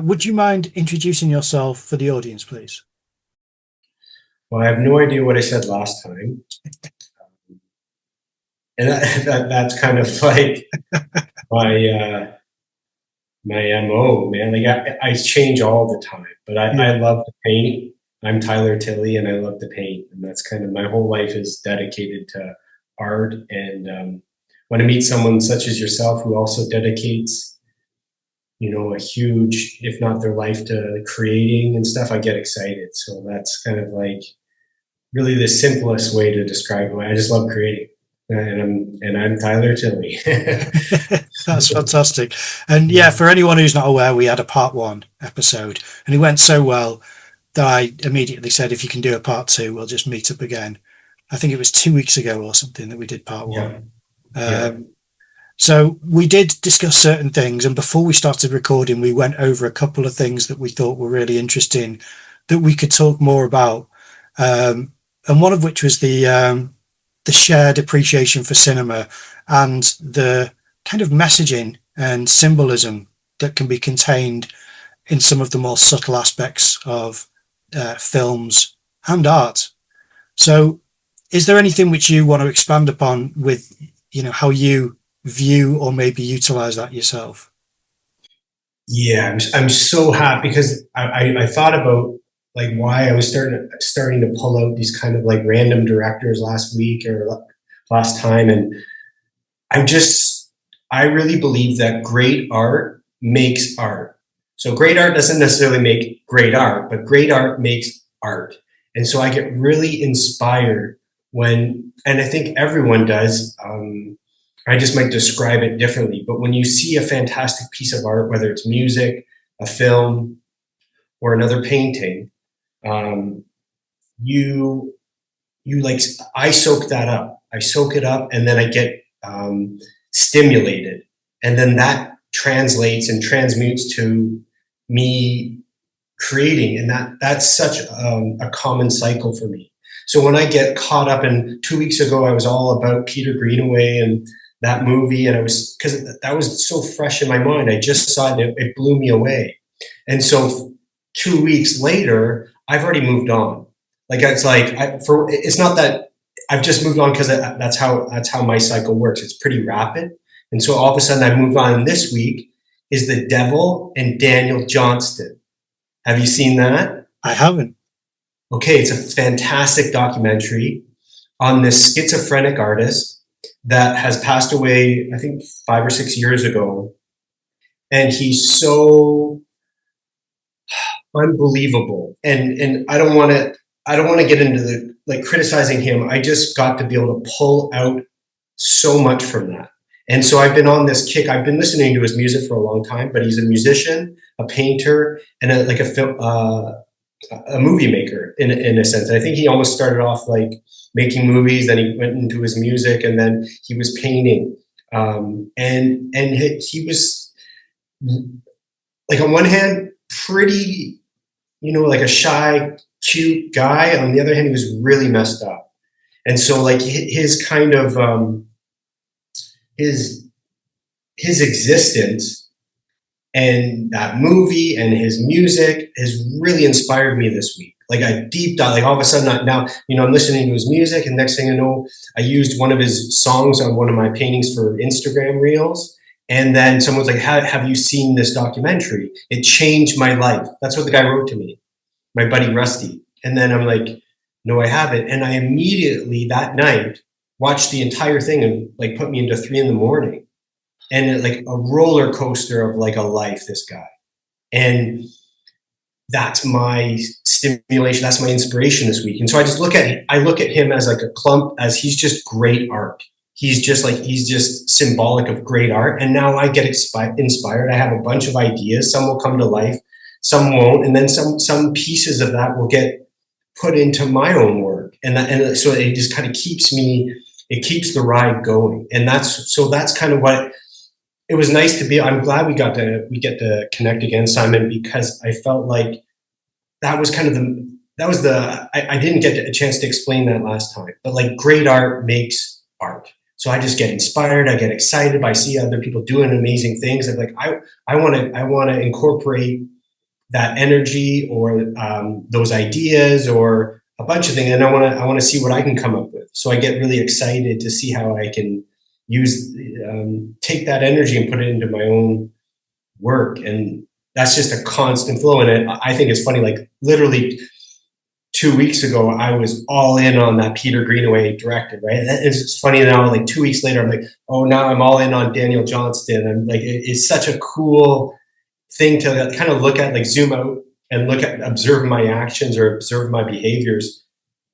would you mind introducing yourself for the audience, please? Well, I have no idea what I said last time. And that's kind of like my MO, man. Like I change all the time, but I love to paint. I'm Tyler Tilley, and I love to paint, and that's kind of my whole life is dedicated to art. And when I meet someone such as yourself who also dedicates, a huge, if not their life, to creating and stuff, I get excited. So that's kind of like really the simplest way to describe why I just love creating. And I'm Tyler Tilley. That's fantastic. And yeah, for anyone who's not aware, we had a part 1 episode, and it went so well that I immediately said, if you can do a part 2, we'll just meet up again. I think it was 2 weeks ago or something that we did part 1. So we did discuss certain things, and before we started recording, we went over a couple of things that we thought were really interesting that we could talk more about. And one of which was the shared appreciation for cinema and the kind of messaging and symbolism that can be contained in some of the more subtle aspects of films and art. So is there anything which you want to expand upon with, how you view or maybe utilize that yourself? Yeah, I'm so happy because I thought about like why I was starting to pull out these kind of like random directors last week or last time, and I really believe that great art makes art. So great art doesn't necessarily make great art, but great art makes art. And so I get really inspired and I think everyone does. I just might describe it differently, but when you see a fantastic piece of art, whether it's music, a film, or another painting, you like, I soak that up. I soak it up, and then I get stimulated, and then that translates and transmutes to me creating, and that's such a common cycle for me. So when I get caught up in 2 weeks ago, I was all about Peter Greenaway and that movie, and because that was so fresh in my mind. I just saw it, it blew me away. And so 2 weeks later, I've already moved on. Like it's like it's not that I've just moved on because that's how my cycle works. It's pretty rapid, and so all of a sudden I moved on. And this week is The Devil and Daniel Johnston. Have you seen that? I haven't. Okay, it's a fantastic documentary on this schizophrenic artist that has passed away, I think 5 or 6 years ago, and he's so unbelievable. And I don't want to get into the like criticizing him. I just got to be able to pull out so much from that. And so I've been on this kick. I've been listening to his music for a long time, but he's a musician, a painter, and a movie maker in a sense. I think he almost started off like making movies, then he went into his music, and then he was painting. And he was like, on one hand, pretty, like a shy, cute guy. On the other hand, he was really messed up. And so like his kind of his existence and that movie and his music has really inspired me this week. Like I deep dive, like all of a sudden now, I'm listening to his music, and next thing I know, I used one of his songs on one of my paintings for Instagram reels. And then someone's like, have you seen this documentary? It changed my life. That's what the guy wrote to me, my buddy Rusty. And then I'm like, no, I haven't. And I immediately that night watched the entire thing and like put me into 3 a.m. And like a roller coaster of like a life, this guy. And that's my stimulation. That's my inspiration this week. And so I look at him as like a clump, as he's just great art. He's just symbolic of great art. And now I get inspired. I have a bunch of ideas. Some will come to life, some won't. And then some pieces of that will get put into my own work. And so it just kind of keeps the ride going. And that's kind of what it was nice to be. I'm glad we get to connect again, Simon, because I felt like that was kind of I didn't get a chance to explain that last time, but like great art makes art. So I just get inspired. I get excited. I see other people doing amazing things. I'm like, I want to incorporate that energy or those ideas or a bunch of things, and I want to see what I can come up with. So I get really excited to see how I can use take that energy and put it into my own work, and that's just a constant flow. And I think it's funny, like literally 2 weeks ago, I was all in on that Peter Greenaway director, right? And it's funny now, like 2 weeks later, I'm like, oh, now I'm all in on Daniel Johnston. And like, it's such a cool thing to kind of look at, like zoom out and look at, observe my actions or observe my behaviors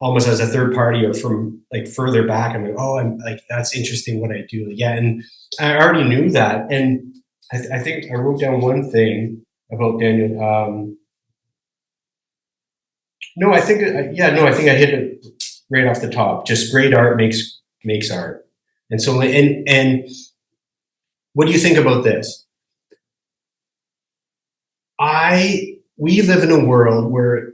almost as a third party or from like further back. I'm like, oh, I'm like, that's interesting what I do. Yeah. And I already knew that. And I think I wrote down one thing about Daniel. No, I think I hit it right off the top. Just great art makes art. And so and what do you think about this? We live in a world where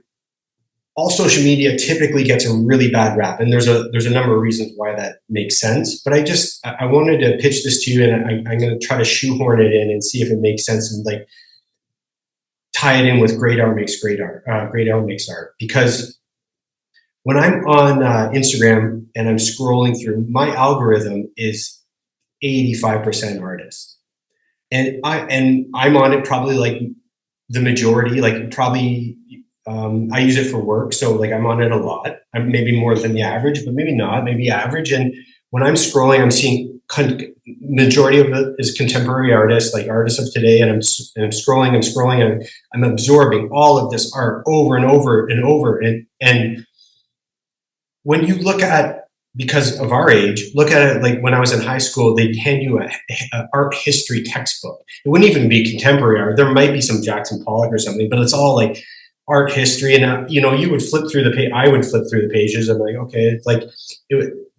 all social media typically gets a really bad rap, and there's a number of reasons why that makes sense. But I wanted to pitch this to you, and I'm going to try to shoehorn it in and see if it makes sense and like tie it in with great art makes great art. Great art makes art, because when I'm on Instagram and I'm scrolling through, my algorithm is 85% artist, and I'm on it probably like the majority, like probably. I use it for work, so like I'm on it a lot. I'm maybe more than the average, but maybe not, maybe average. And when I'm scrolling, I'm seeing majority of it is contemporary artists, like artists of today. And I'm scrolling, and I'm absorbing all of this art over and over and over. And when you look at, because of our age, look at it like when I was in high school, they'd hand you a art history textbook. It wouldn't even be contemporary art. There might be some Jackson Pollock or something, but it's all like art history. And you would flip through the page. I would flip through the pages. I'm like, okay, it's like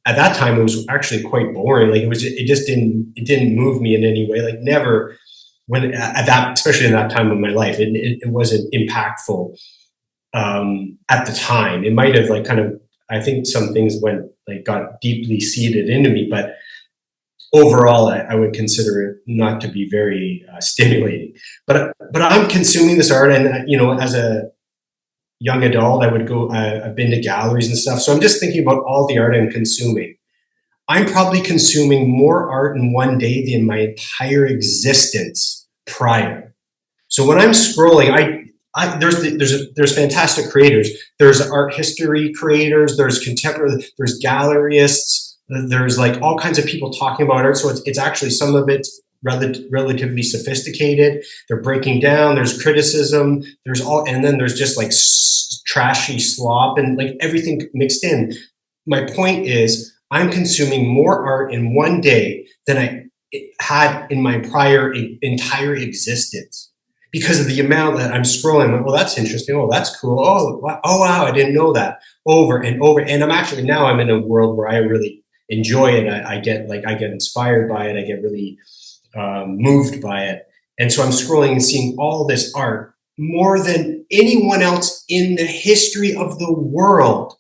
at that time it was actually quite boring. Like it just didn't move me in any way. Like never, when at that, especially in that time of my life, it wasn't impactful at the time. It might have like kind of, I think some things got deeply seated into me, but overall, I would consider it not to be very stimulating. But I'm consuming this art, and as a young adult, I would go. I've been to galleries and stuff, so I'm just thinking about all the art I'm consuming. I'm probably consuming more art in one day than my entire existence prior. So when I'm scrolling, there's fantastic creators. There's art history creators. There's contemporary. There's gallerists. There's like all kinds of people talking about art. So it's actually, some of it's relatively sophisticated. They're breaking down. There's criticism. And then there's just like trashy slop and like everything mixed in. My point is, I'm consuming more art in one day than I had in my prior entire existence, because of the amount that I'm scrolling. Like, well, that's interesting. Oh, that's cool. Oh, wow, I didn't know that. Over and over. And I'm in a world where I really enjoy it. I get inspired by it. I get really moved by it. And so I'm scrolling and seeing all this art more than anyone else in the history of the world.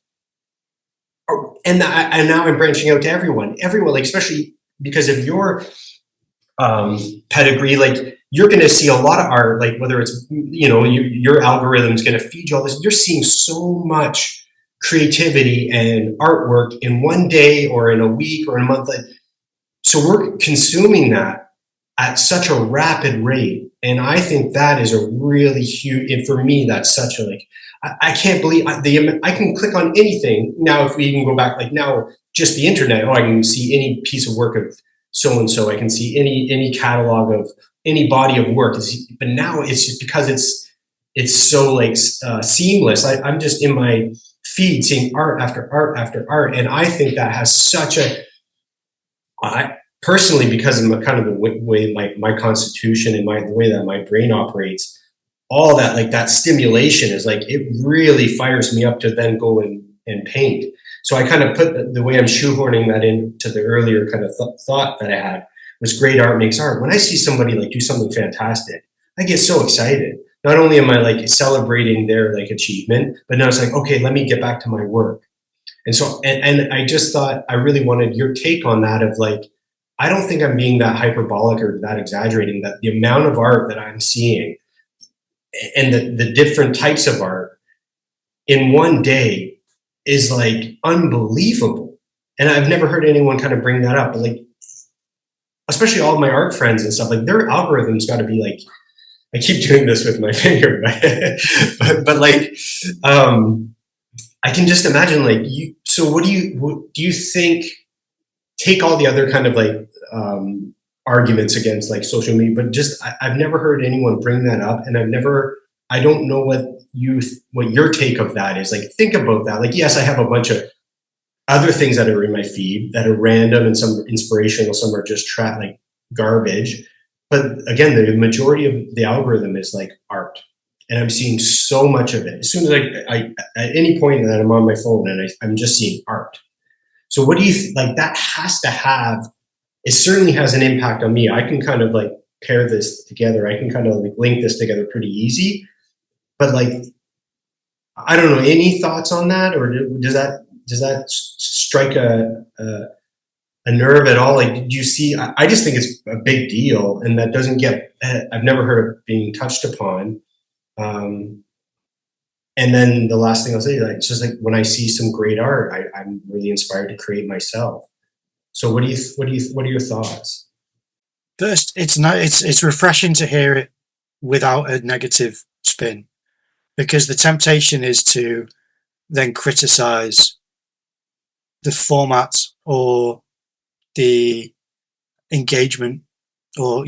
And now I'm branching out to everyone, like, especially because of your pedigree, like you're going to see a lot of art, like whether it's, your algorithm is going to feed you all this. You're seeing so much creativity and artwork in one day or in a week or in a month. So we're consuming that at such a rapid rate. And I think that is a really huge, and for me, that's such a, like, I can't believe I can click on anything. Now, if we even go back, like now, just the internet, I can see any piece of work of so-and-so. I can see any catalog of any body of work. But now it's just because it's so like seamless. I'm just in my feed seeing art after art after art. And I think that has such I personally, because of kind of the way my constitution and the way that my brain operates, all that, like that stimulation is like, it really fires me up to then go and paint. So I kind of put the way I'm shoehorning that into the earlier kind of thought that I had was great art makes art. When I see somebody like do something fantastic, I get so excited. Not only am I like celebrating their like achievement, but now it's like, okay, let me get back to my work. And so, and I just thought I really wanted your take on that of like, I don't think I'm being that hyperbolic or that exaggerating, that the amount of art that I'm seeing and the different types of art in one day is like unbelievable. And I've never heard anyone kind of bring that up, but like, especially all of my art friends and stuff, like their algorithms got to be like, I keep doing this with my finger, but like, I can just imagine like you. So what do you think? Take all the other kind of like arguments against like social media, but just I've never heard anyone bring that up, and I don't know what your take of that is. Like, think about that. Like, yes, I have a bunch of other things that are in my feed that are random and some inspirational, some are just like garbage. But again, the majority of the algorithm is like art, and I'm seeing so much of it. As soon as I at any point that I'm on my phone and I'm just seeing art. So what do you like? That has to have. It certainly has an impact on me. I can kind of like pair this together. I can kind of like link this together pretty easy. But like, I don't know. Any thoughts on that, or does that strike a nerve at all? Like, do you see? I just think it's a big deal, and that doesn't get. I've never heard of being touched upon. And then the last thing I'll say, like, it's just like when I see some great art, I'm really inspired to create myself. So what are your thoughts? First, it's refreshing to hear it without a negative spin, because the temptation is to then criticize the format or the engagement or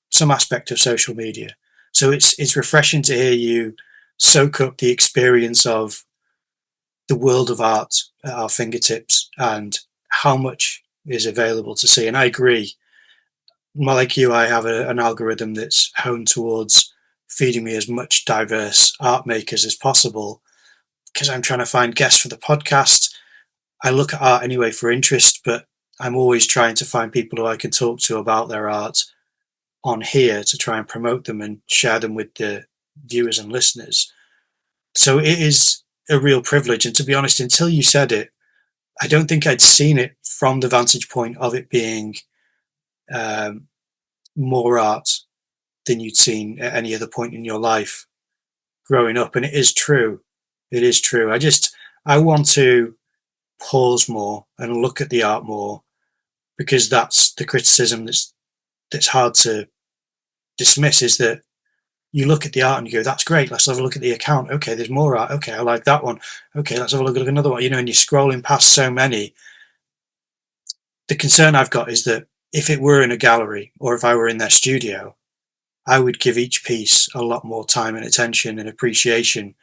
some aspect of social media. So it's refreshing to hear you soak up the experience of the world of art at our fingertips and how much is available to see. And I agree. Well, like you, I have an algorithm that's honed towards feeding me as much diverse art makers as possible because I'm trying to find guests for the podcast. I look at art anyway for interest, but I'm always trying to find people who I can talk to about their art on here to try and promote them and share them with the viewers and listeners. So it is a real privilege. And to be honest, until you said it, I don't think I'd seen it from the vantage point of it being more art than you'd seen at any other point in your life growing up. And it is true. It is true. I want to pause more and look at the art more, because that's the criticism that's hard to dismiss, is that you look at the art and you go, that's great, let's have a look at the account. Okay, there's more art. Okay, I like that one. Okay, let's have a look at another one. And you're scrolling past so many. The concern I've got is that if it were in a gallery or if I were in their studio, I would give each piece a lot more time and attention and appreciation.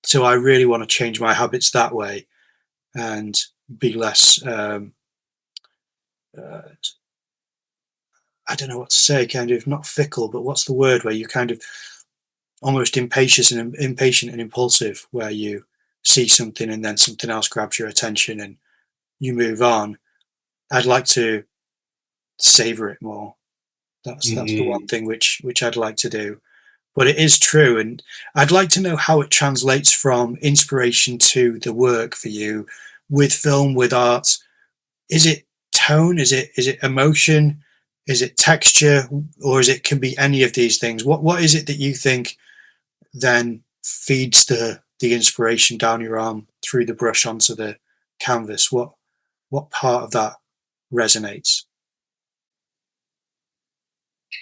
So I really want to change my habits that way and be less, I don't know what to say, kind of not fickle, but what's the word where you kind of almost impatient and impulsive, where you see something and then something else grabs your attention and you move on. I'd like to savor it more. That's the one thing which I'd like to do. But it is true, and I'd like to know how it translates from inspiration to the work for you with film, with art. Is it tone? Is it emotion? Is it texture? Or can be any of these things? What is it that you think then feeds the inspiration down your arm through the brush onto the canvas? What part of that resonates?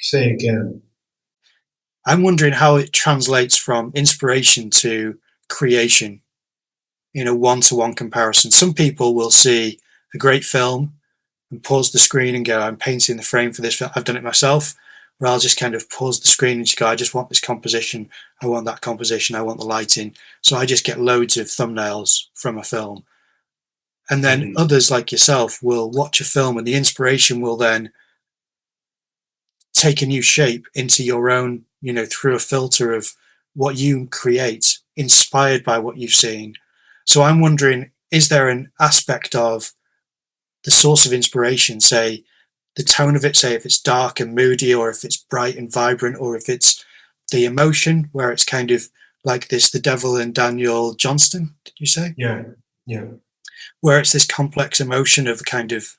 Say again. I'm wondering how it translates from inspiration to creation in a one-to-one comparison. Some people will see a great film and pause the screen and go, I'm painting the frame for this film. I've done it myself, where I'll just kind of pause the screen and just go, I just want this composition. I want that composition. I want the lighting. So I just get loads of thumbnails from a film. And then others like yourself will watch a film and the inspiration will then take a new shape into your own, through a filter of what you create, inspired by what you've seen. So I'm wondering, is there an aspect of the source of inspiration, say the tone of it, say if it's dark and moody, or if it's bright and vibrant, or if it's the emotion where it's kind of like this, the devil and Daniel Johnston, did you say? Yeah. Where it's this complex emotion of kind of,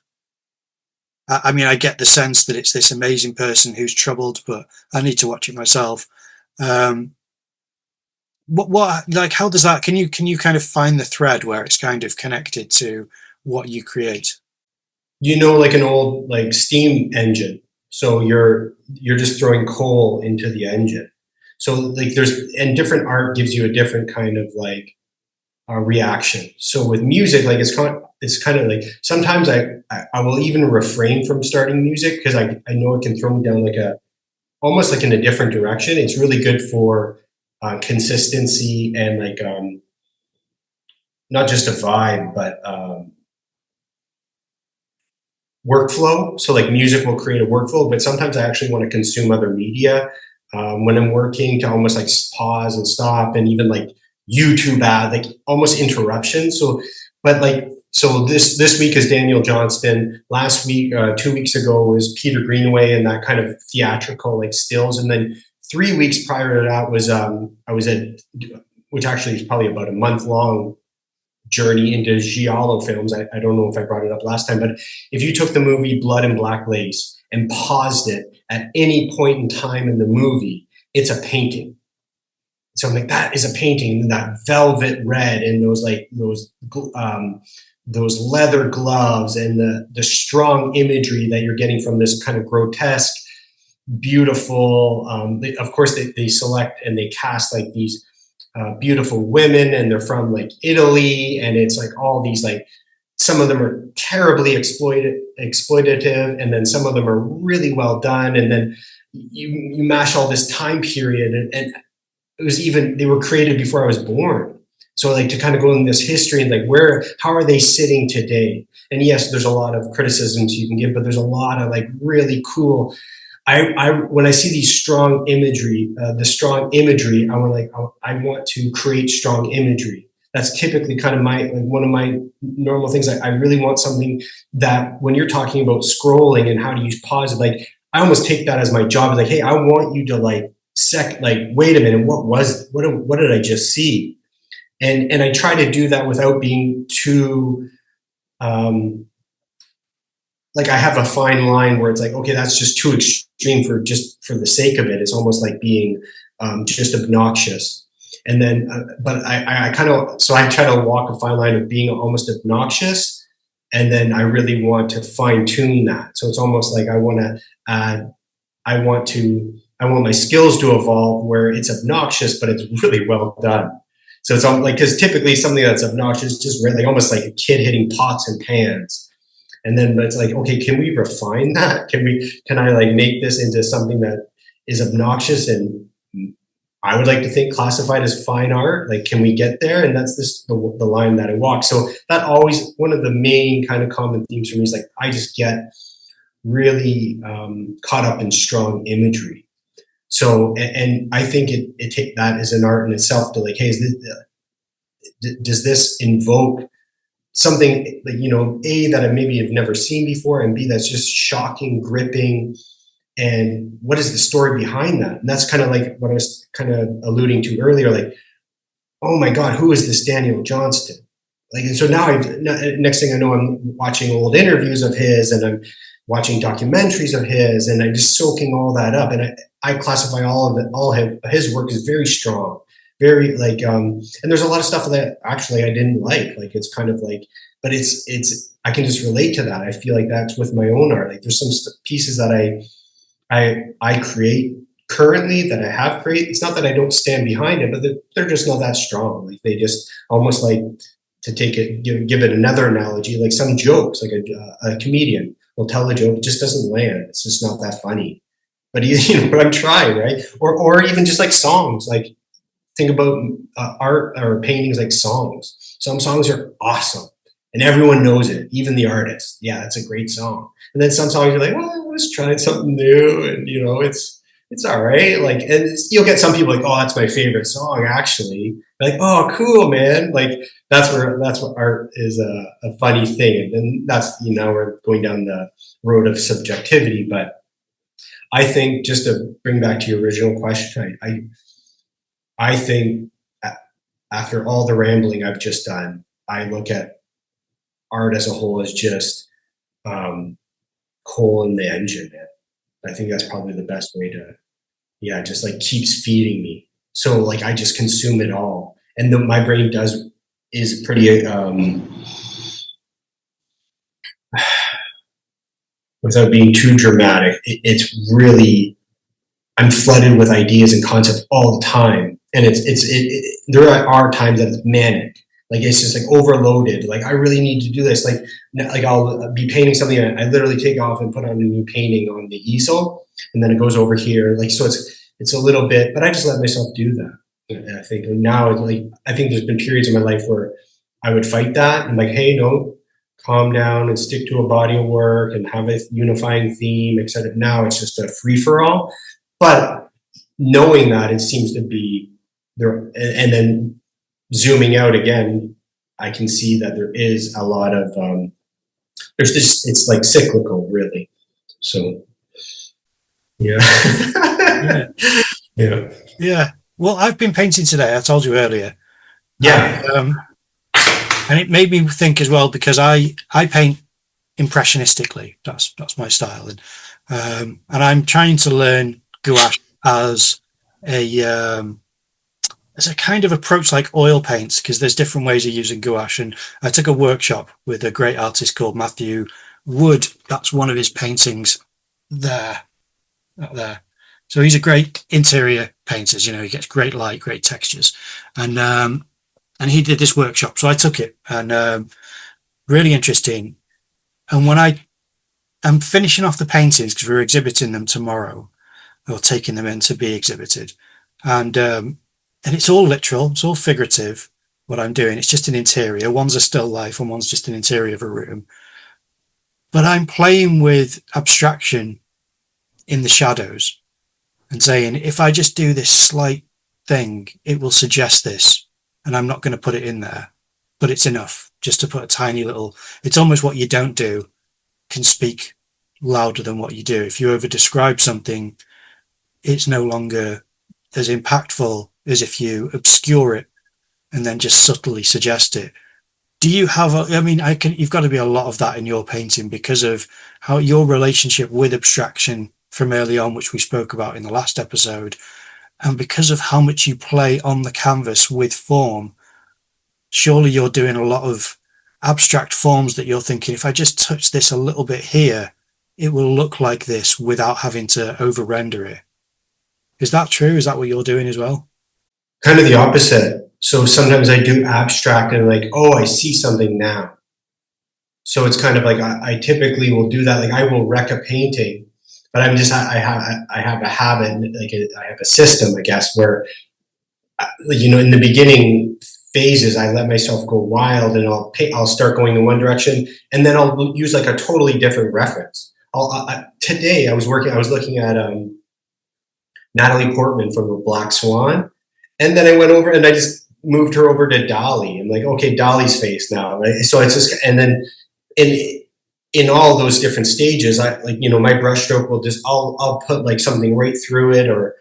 I mean, I get the sense that it's this amazing person who's troubled, but I need to watch it myself. Um, what like how does that? Can you kind of find the thread where it's kind of connected to what you create? Like an old like steam engine. So you're just throwing coal into the engine. So like and different art gives you a different kind of like reaction. So with music, like it's kind of like sometimes I will even refrain from starting music because I know it can throw me down like a almost like in a different direction. It's really good for consistency and like not just a vibe, but workflow. So like music will create a workflow, but sometimes I actually want to consume other media when I'm working to almost like pause and stop and even like YouTube ad, like almost interruption. So, but like, so this week is Daniel Johnston. Last week, 2 weeks ago was Peter Greenaway and that kind of theatrical like stills. And then 3 weeks prior to that was I was at, which actually is probably about a month long journey into giallo films. I don't know if I brought it up last time, but if you took the movie Blood and Black Lace and paused it at any point in time in the movie, it's a painting. So I'm like, that is a painting. That velvet red and those leather gloves and the strong imagery that you're getting from this kind of grotesque, beautiful. Of course, they select and they cast like these beautiful women, and they're from like Italy, and it's like all these like some of them are terribly exploitative, and then some of them are really well done, and then you mash all this time period, and it was even they were created before I was born. So like to kind of go in this history and like how are they sitting today? And yes, there's a lot of criticisms you can give, but there's a lot of like really cool. When I see these strong imagery, I want to create strong imagery. That's typically kind of one of my normal things. I really want something that when you're talking about scrolling and how to use pause, like I almost take that as my job. Like, hey, I want you to like wait a minute, what did I just see? And I try to do that without being too like I have a fine line where it's like, okay, that's just too extreme for the sake of it. It's almost like being just obnoxious. And then, but I kind of, so I try to walk a fine line of being almost obnoxious. And then I really want to fine tune that. So it's almost like I want my skills to evolve where it's obnoxious, but it's really well done. So it's like, because typically something that's obnoxious is just really almost like a kid hitting pots and pans. And then but it's like, okay, can we refine that? Can I like make this into something that is obnoxious and I would like to think classified as fine art? Like, can we get there? And that's the line that I walk. So that always, one of the main kind of common themes for me is like, I just get really caught up in strong imagery. So, and I think it take that as an art in itself to like, hey, does this invoke something like, A, that I maybe have never seen before, and B, that's just shocking, gripping, and what is the story behind that? And that's kind of like what I was kind of alluding to earlier, like, oh my God, who is this Daniel Johnston? Like, and so now next thing I know, I'm watching old interviews of his, and I'm watching documentaries of his, and I'm just soaking all that up. And I classify all of it, all of his work is very strong, very like, and there's a lot of stuff that actually I didn't like it's kind of like, but I can just relate to that. I feel like that's with my own art. Like there's some pieces that I create currently that I have created. It's not that I don't stand behind it, but they're just not that strong. Like they just almost like, to take it, give it another analogy, like some jokes, like a comedian will tell a joke, it just doesn't land. It's just not that funny. But but I'm trying, right? Or even just like songs, like think about art or paintings like songs. Some songs are awesome and everyone knows it, even the artist. Yeah, that's a great song. And then some songs are like, well, let's try something new, and it's all right. Like, and you'll get some people like, oh, that's my favorite song, actually. Like, oh, cool, man. Like, that's what art is a funny thing. And that's, we're going down the road of subjectivity. But I think, just to bring back to your original question, I think after all the rambling I've just done, I look at art as a whole as just coal in the engine. I think that's probably the best way yeah, just like keeps feeding me. So like I just consume it all. And my brain is pretty, without being too dramatic, it's really, I'm flooded with ideas and concepts all the time. And there are times that it's manic. Like it's just like overloaded. Like I really need to do this. Like I'll be painting something. I literally take off and put on a new painting on the easel, and then it goes over here. Like so, it's a little bit. But I just let myself do that. And I think now, like I think there's been periods in my life where I would fight that and like, hey, no, calm down and stick to a body of work and have a unifying theme. Except now it's just a free for all. But knowing that it seems to be there, and then zooming out again, I can see that there is a lot of there's this. It's like cyclical, really. So, yeah, Yeah. yeah, Yeah. Well, I've been painting today. I told you earlier. yeah. And it made me think as well because I paint impressionistically. That's my style, and I'm trying to learn gouache a as a kind of approach like oil paints because there's different ways of using gouache. And I took a workshop with a great artist called Matthew Wood. That's one of his paintings there, up there. So he's a great interior painter. You know, he gets great light, great textures, and he did this workshop. So I took it, and really interesting. And when I'm finishing off the paintings because we're exhibiting them tomorrow, or taking them in to be exhibited, and it's all literal, it's all figurative. What I'm doing, it's just an interior. One's a still life, and one's just an interior of a room. But I'm playing with abstraction in the shadows and saying, if I just do this slight thing, it will suggest this, and I'm not going to put it in there, but it's enough just to put a tiny little. It's almost what you don't do can speak louder than what you do. If you over describe something, it's no longer as impactful as if you obscure it and then just subtly suggest it. Do you have you've got to be a lot of that in your painting because of how your relationship with abstraction from early on, which we spoke about in the last episode, and because of how much you play on the canvas with form. Surely you're doing a lot of abstract forms that you're thinking, if I just touch this a little bit here, it will look like this without having to over render it. Is that true? Is that what you're doing as well? Kind of the opposite. So sometimes I do abstract and like, oh, I see something now. So it's kind of like I typically will do that. Like I will wreck a painting, but I have a habit, like I have a system, I guess, where in the beginning phases I let myself go wild and I'll start going in one direction and then I'll use like a totally different reference. Today I was looking at Natalie Portman from The Black Swan, and then I went over and I just moved her over to Dolly. I'm like, okay, Dolly's face now, right? So it's just, and then in all those different stages, my brushstroke will just, I'll put like something right through it, or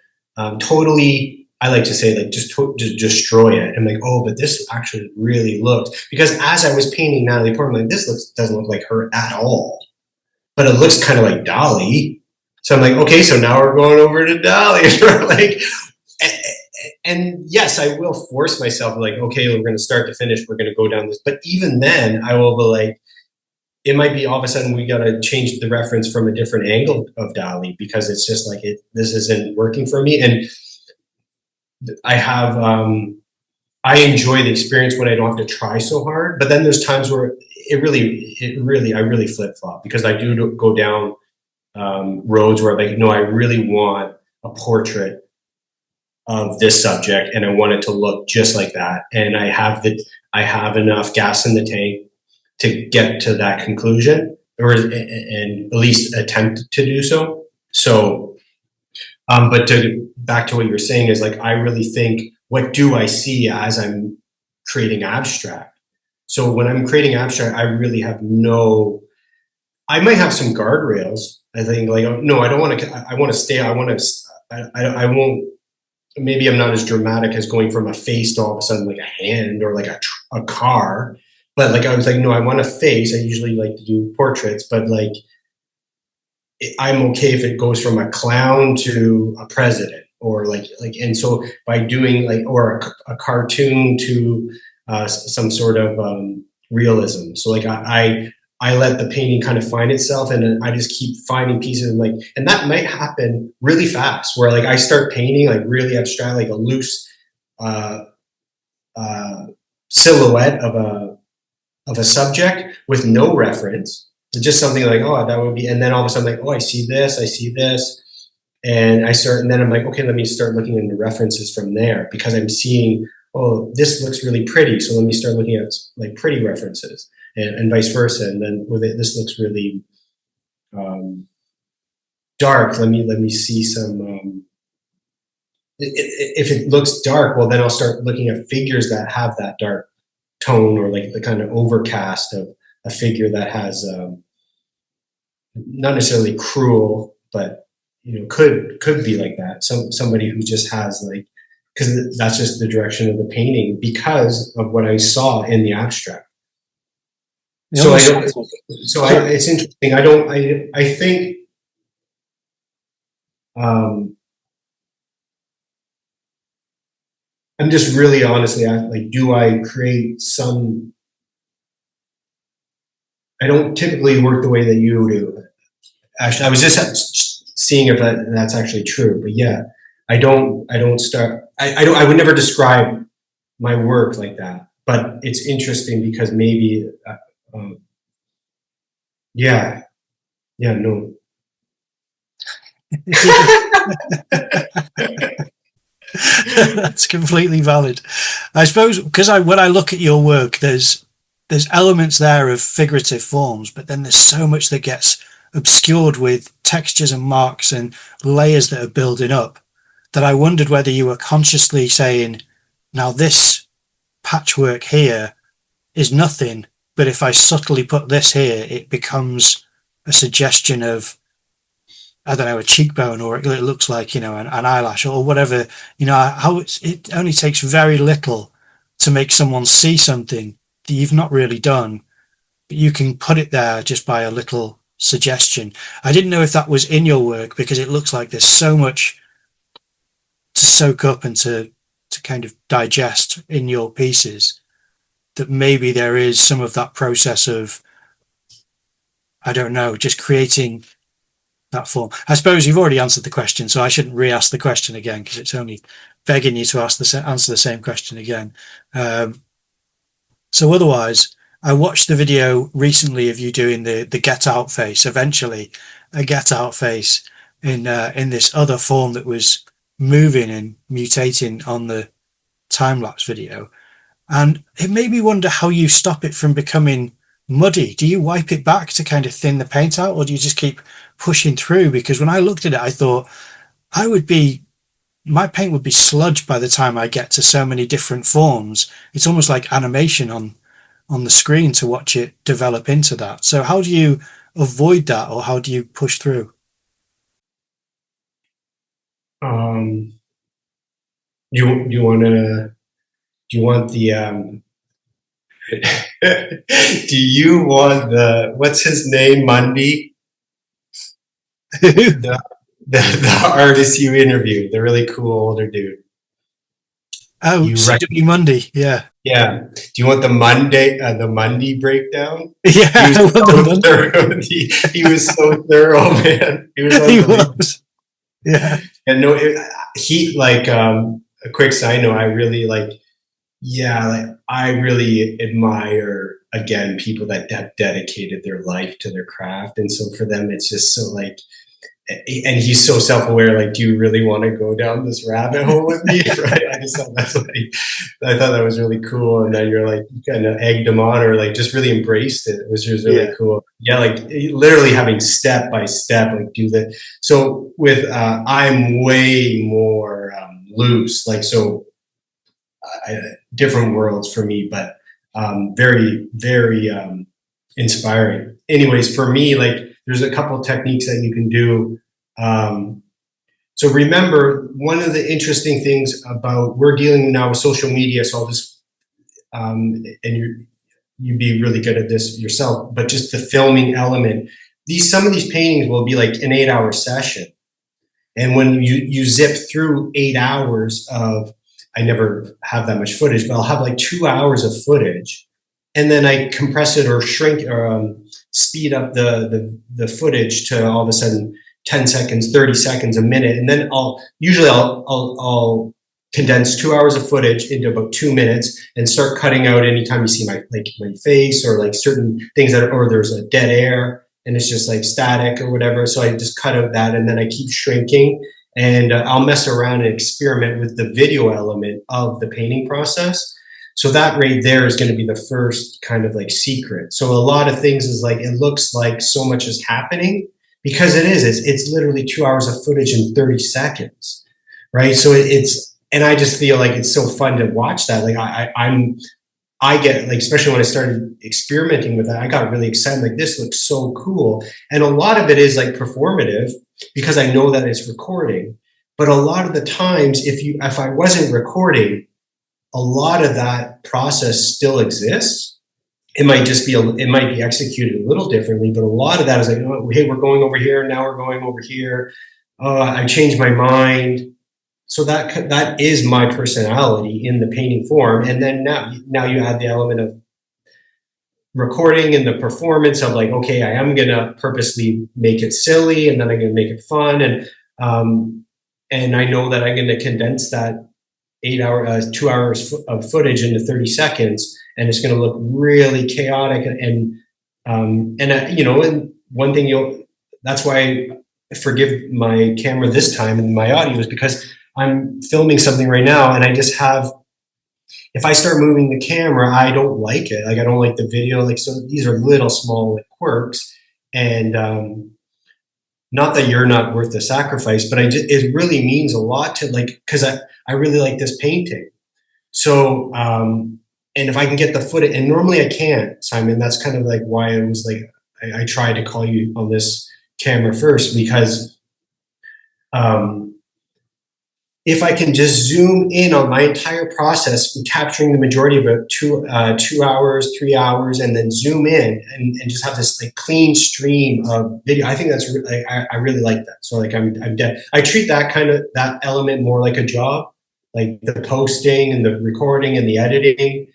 totally, I like to say like just destroy it. I'm like, oh, but this actually really looked, because as I was painting Natalie Portman, like, doesn't look like her at all, but it looks kind of like Dolly. So I'm like, okay, so now we're going over to Dolly. Like, and yes, I will force myself, like, okay, we're going to start to finish, we're going to go down this. But even then, I will be like, it might be all of a sudden we got to change the reference from a different angle of Dolly, because it's just like, this isn't working for me. And I enjoy the experience when I don't have to try so hard. But then there's times where I really flip flop, because I do go down roads where like, no, I really want a portrait of this subject and I want it to look just like that. And I have enough gas in the tank to get to that conclusion, and at least attempt to do so. So, but back to what you're saying is like, I really think, what do I see as I'm creating abstract? So when I'm creating abstract, I really have I might have some guardrails. I think like, no, I don't want to, I want to stay, I won't, maybe I'm not as dramatic as going from a face to all of a sudden like a hand or like a car. But like, I was like, no, I want a face. I usually like to do portraits, but like, I'm okay if it goes from a clown to a president. or and so by doing or a cartoon to some sort of realism. So I let the painting kind of find itself, and I just keep finding pieces and that might happen really fast where I start painting really abstract, like a loose silhouette of a subject with no reference. It's just something that would be, and then all of a sudden I see this, and and then I'm okay, let me start looking into references from there, because I'm seeing, oh, this looks really pretty, so let me start looking at pretty references, and vice versa. And then this looks really dark. Let me see some. If it looks dark, well, then I'll start looking at figures that have that dark tone, or the kind of overcast of a figure that has not necessarily cruel, but could be like that. Somebody who just has because that's just the direction of the painting because of what I saw in the abstract. So it's interesting. I think I'm just really honestly do I create some? I don't typically work the way that you do. Actually, I was just seeing if that's actually true. But yeah, I don't start. I would never describe my work like that. But it's interesting because maybe, no. That's completely valid. I suppose because when I look at your work, there's elements there of figurative forms, but then there's so much that gets obscured with textures and marks and layers that are building up, that I wondered whether you were consciously saying, now this patchwork here is nothing, but if I subtly put this here, it becomes a suggestion of, I don't know, a cheekbone, or it looks like, an eyelash or whatever, how it only takes very little to make someone see something that you've not really done, but you can put it there just by a little suggestion. I didn't know if that was in your work, because it looks like there's so much to soak up and to kind of digest in your pieces, that maybe there is some of that process of, I don't know, just creating that form. I suppose you've already answered the question, so I shouldn't re-ask the question again, because it's only begging you to answer the same question again. So otherwise, I watched the video recently of you doing the get out face, eventually a get out face in this other form that was moving and mutating on the time-lapse video. And it made me wonder how you stop it from becoming muddy. Do you wipe it back to kind of thin the paint out, or do you just keep pushing through? Because when I looked at it, I thought my paint would be sludge by the time I get to so many different forms. It's almost like animation on the screen to watch it develop into that. So how do you avoid that, or how do you push through? Do you want the do you want the, what's his name, Mundy? the artist you interviewed, the really cool older dude. Oh, C.W. Mundy, yeah. Yeah. Do you want the Mundy breakdown? Yeah, he was so thorough, man. He was. Yeah. And no, a quick side note, I really I really admire, again, people that have dedicated their life to their craft. And so for them, it's just so and he's so self-aware, do you really want to go down this rabbit hole with me? Right? I just thought I thought that was really cool. And then you're you kind of egged him on, or just really embraced it. It was just really cool. Yeah. Literally having step by step, do that. So with, I'm way more loose, different worlds for me, but very, very inspiring. Anyways, for me, there's a couple techniques that you can do. So remember, one of the interesting things about, we're dealing now with social media, so I'll just, and you'd be really good at this yourself, but just the filming element. Some of these paintings will be an 8-hour session. And when you zip through 8 hours of, I never have that much footage, but I'll have like 2 hours of footage, and then I compress it or shrink or speed up the footage to all of a sudden 10 seconds, 30 seconds, a minute, and then I'll condense 2 hours of footage into about 2 minutes and start cutting out anytime you see my face or like certain things or there's a dead air and it's just like static or whatever. So I just cut out that, and then I keep shrinking, and I'll mess around and experiment with the video element of the painting process. So that right there is going to be the first kind of like secret. So a lot of things is like, it looks like so much is happening because it is. It's literally 2 hours of footage in 30 seconds, right? So and I just feel like it's so fun to watch that. Like I get like, especially when I started experimenting with that, I got really excited. Like, this looks so cool. And a lot of it is like performative because I know that it's recording. But a lot of the times, if I wasn't recording, a lot of that process still exists. It might be executed a little differently, but a lot of that is like, oh, hey, we're going over here. Now we're going over here. I changed my mind. So that is my personality in the painting form. And then now you add the element of recording and the performance of like, okay, I am going to purposely make it silly, and then I'm going to make it fun. And I know that I'm going to condense that 2 hours of footage into 30 seconds, and it's going to look really chaotic. And one thing that's why I forgive my camera this time and my audio is because I'm filming something right now, and I just have, if I start moving the camera, I don't like it. Like, I don't like the video. Like, so these are little small like, quirks, and not that you're not worth the sacrifice, but it really means a lot to like, because I really like this painting. So, and if I can get the footage, and normally I can't, Simon, that's kind of like why I was like, I tried to call you on this camera first, because if I can just zoom in on my entire process, capturing the majority of it, 2 hours, 3 hours, and then zoom in and just have this like clean stream of video, I think that's I really like that. So like I treat that element more like a job, like the posting and the recording and the editing.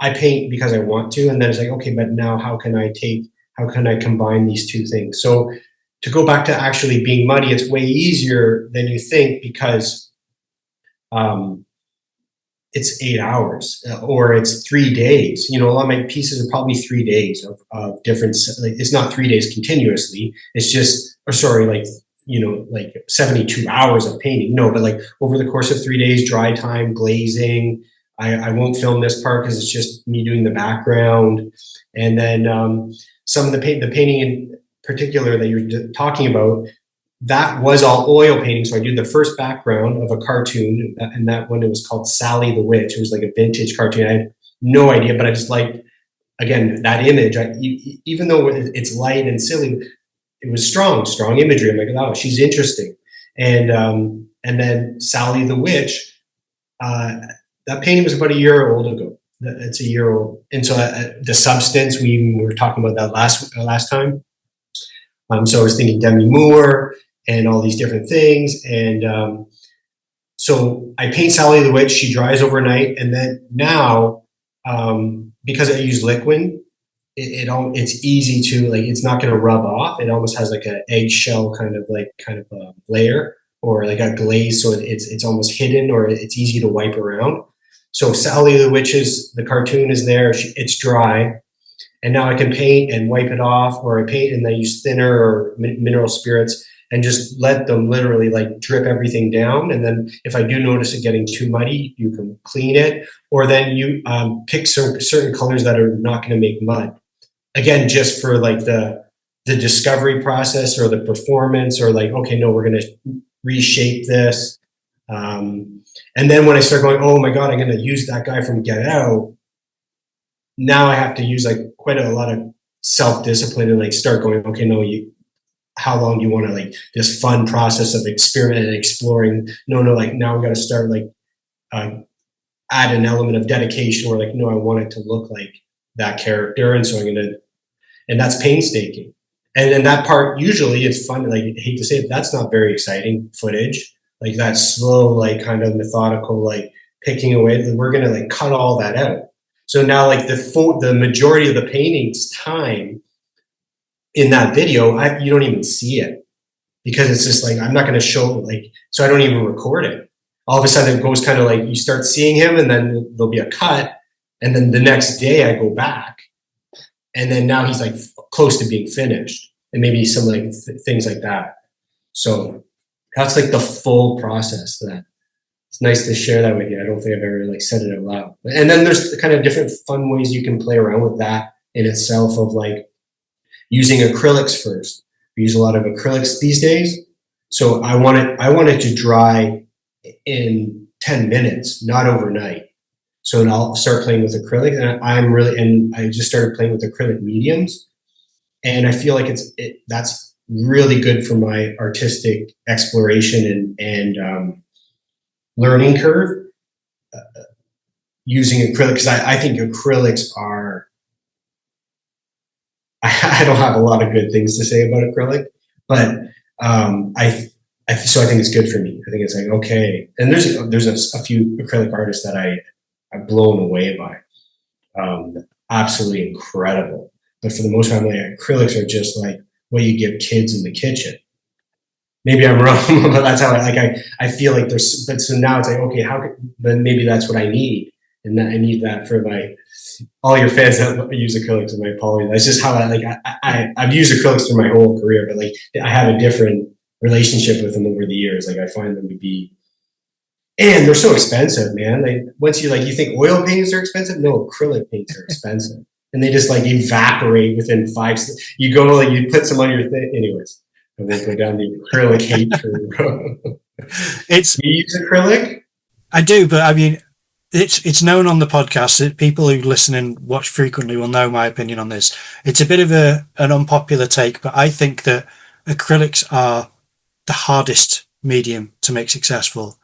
I paint because I want to, and then it's like, okay, but now how can I combine these two things? So to go back to actually being muddy, it's way easier than you think, because it's 8 hours or it's 3 days. A lot of my pieces are probably 3 days of different, like, it's not 3 days continuously. It's just, or sorry, like, like 72 hours of painting. No, but like over the course of 3 days, dry time, glazing. I won't film this part because it's just me doing the background. And then some of the painting in particular that you're talking about, that was all oil painting. So I did the first background of a cartoon, and that one, it was called Sally the Witch. It was like a vintage cartoon. I had no idea, but I just liked, again, that image. Even though it's light and silly, it was strong imagery. I'm like, oh, she's interesting. And then Sally the Witch, that painting was about a year old ago. It's a year old. And so the substance, we were talking about that last time. So I was thinking Demi Moore and all these different things. And so I paint Sally the Witch. She dries overnight. And then now, because I use liquid, it's easy to, like, it's not going to rub off. It almost has like an eggshell kind of a layer, or like a glaze. So it's almost hidden, or it's easy to wipe around. So Sally the Witch the cartoon is there. It's dry. And now I can paint and wipe it off, or I paint and I use thinner or mineral spirits and just let them literally like drip everything down. And then if I do notice it getting too muddy, you can clean it, or then you pick certain colors that are not going to make mud. Again, just for like the discovery process or the performance, or like, okay, no, we're going to reshape this. And then when I start going, oh my God, I'm going to use that guy from Get Out, now I have to use like quite a lot of self-discipline and like start going, okay, no, how long do you want to, like, this fun process of experimenting and exploring? No, like now we got to start like add an element of dedication, or like, no, I want it to look like that character. And so and that's painstaking. And then that part, usually it's fun. Like, I hate to say it, that's not very exciting footage. Like that slow, like kind of methodical, like picking away. We're gonna like cut all that out. So now, like the majority of the painting's time in that video, you don't even see it because it's just like I'm not gonna show like, so I don't even record it. All of a sudden, it goes kind of like you start seeing him, and then there'll be a cut, and then the next day I go back, and then now he's like close to being finished, and maybe some like things like that. So that's like the full process. That it's nice to share that with you. I don't think I've ever like said it out loud. And then there's kind of different fun ways you can play around with that in itself, of like using acrylics first. We use a lot of acrylics these days. So I wanted to dry in 10 minutes, not overnight. So I'll start playing with acrylic, and I just started playing with acrylic mediums, and I feel like that's really good for my artistic exploration and learning curve, using acrylic, because I think acrylics are. I don't have a lot of good things to say about acrylic, but so I think it's good for me. I think it's like, okay, and there's a few acrylic artists that I'm blown away by, absolutely incredible. But for the most part, like, acrylics are just like what you give kids in the kitchen. Maybe I'm wrong, but that's how I feel like there's. But so now it's like, okay, then maybe that's what I need, and that I need that for all your fans that use acrylics. And my apologies. That's just how I've used acrylics through my whole career, but like I have a different relationship with them over the years. Like I find them to be, and they're so expensive, man. Like once you think oil paints are expensive, no, acrylic paints are expensive, and they just like evaporate within 5. You go like you put some on your thing, anyways. And then go down the acrylic hate curve. You use acrylic? I do, but I mean, it's known on the podcast that people who listen and watch frequently will know my opinion on this. It's a bit of an unpopular take, but I think that acrylics are the hardest medium to make successful.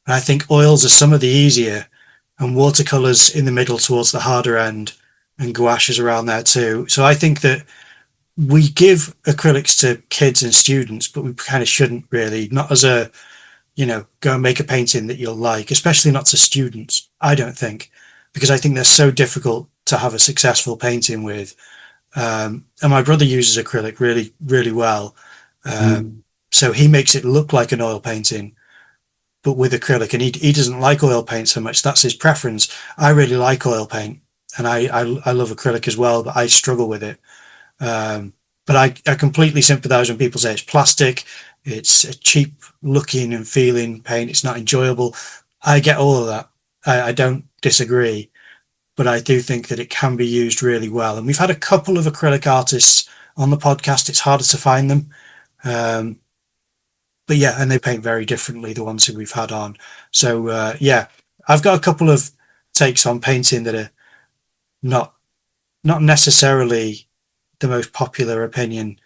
And I think oils are some of the easier, and watercolors in the middle towards the harder end, and gouache is around there too. So I think that we give acrylics to kids and students, but we kind of shouldn't really, not as a, go and make a painting that you'll like, especially not to students, I don't think, because I think they're so difficult to have a successful painting with. And my brother uses acrylic really, really well. So he makes it look like an oil painting, but with acrylic, and he doesn't like oil paint so much. That's his preference. I really like oil paint, and I love acrylic as well, but I struggle with it. But I completely sympathize when people say it's plastic, it's a cheap looking and feeling paint, it's not enjoyable. I get all of that. I don't disagree, but I do think that it can be used really well. And we've had a couple of acrylic artists on the podcast. It's harder to find them. But yeah, and they paint very differently, the ones who we've had on. So yeah, I've got a couple of takes on painting that are not necessarily the most popular opinion.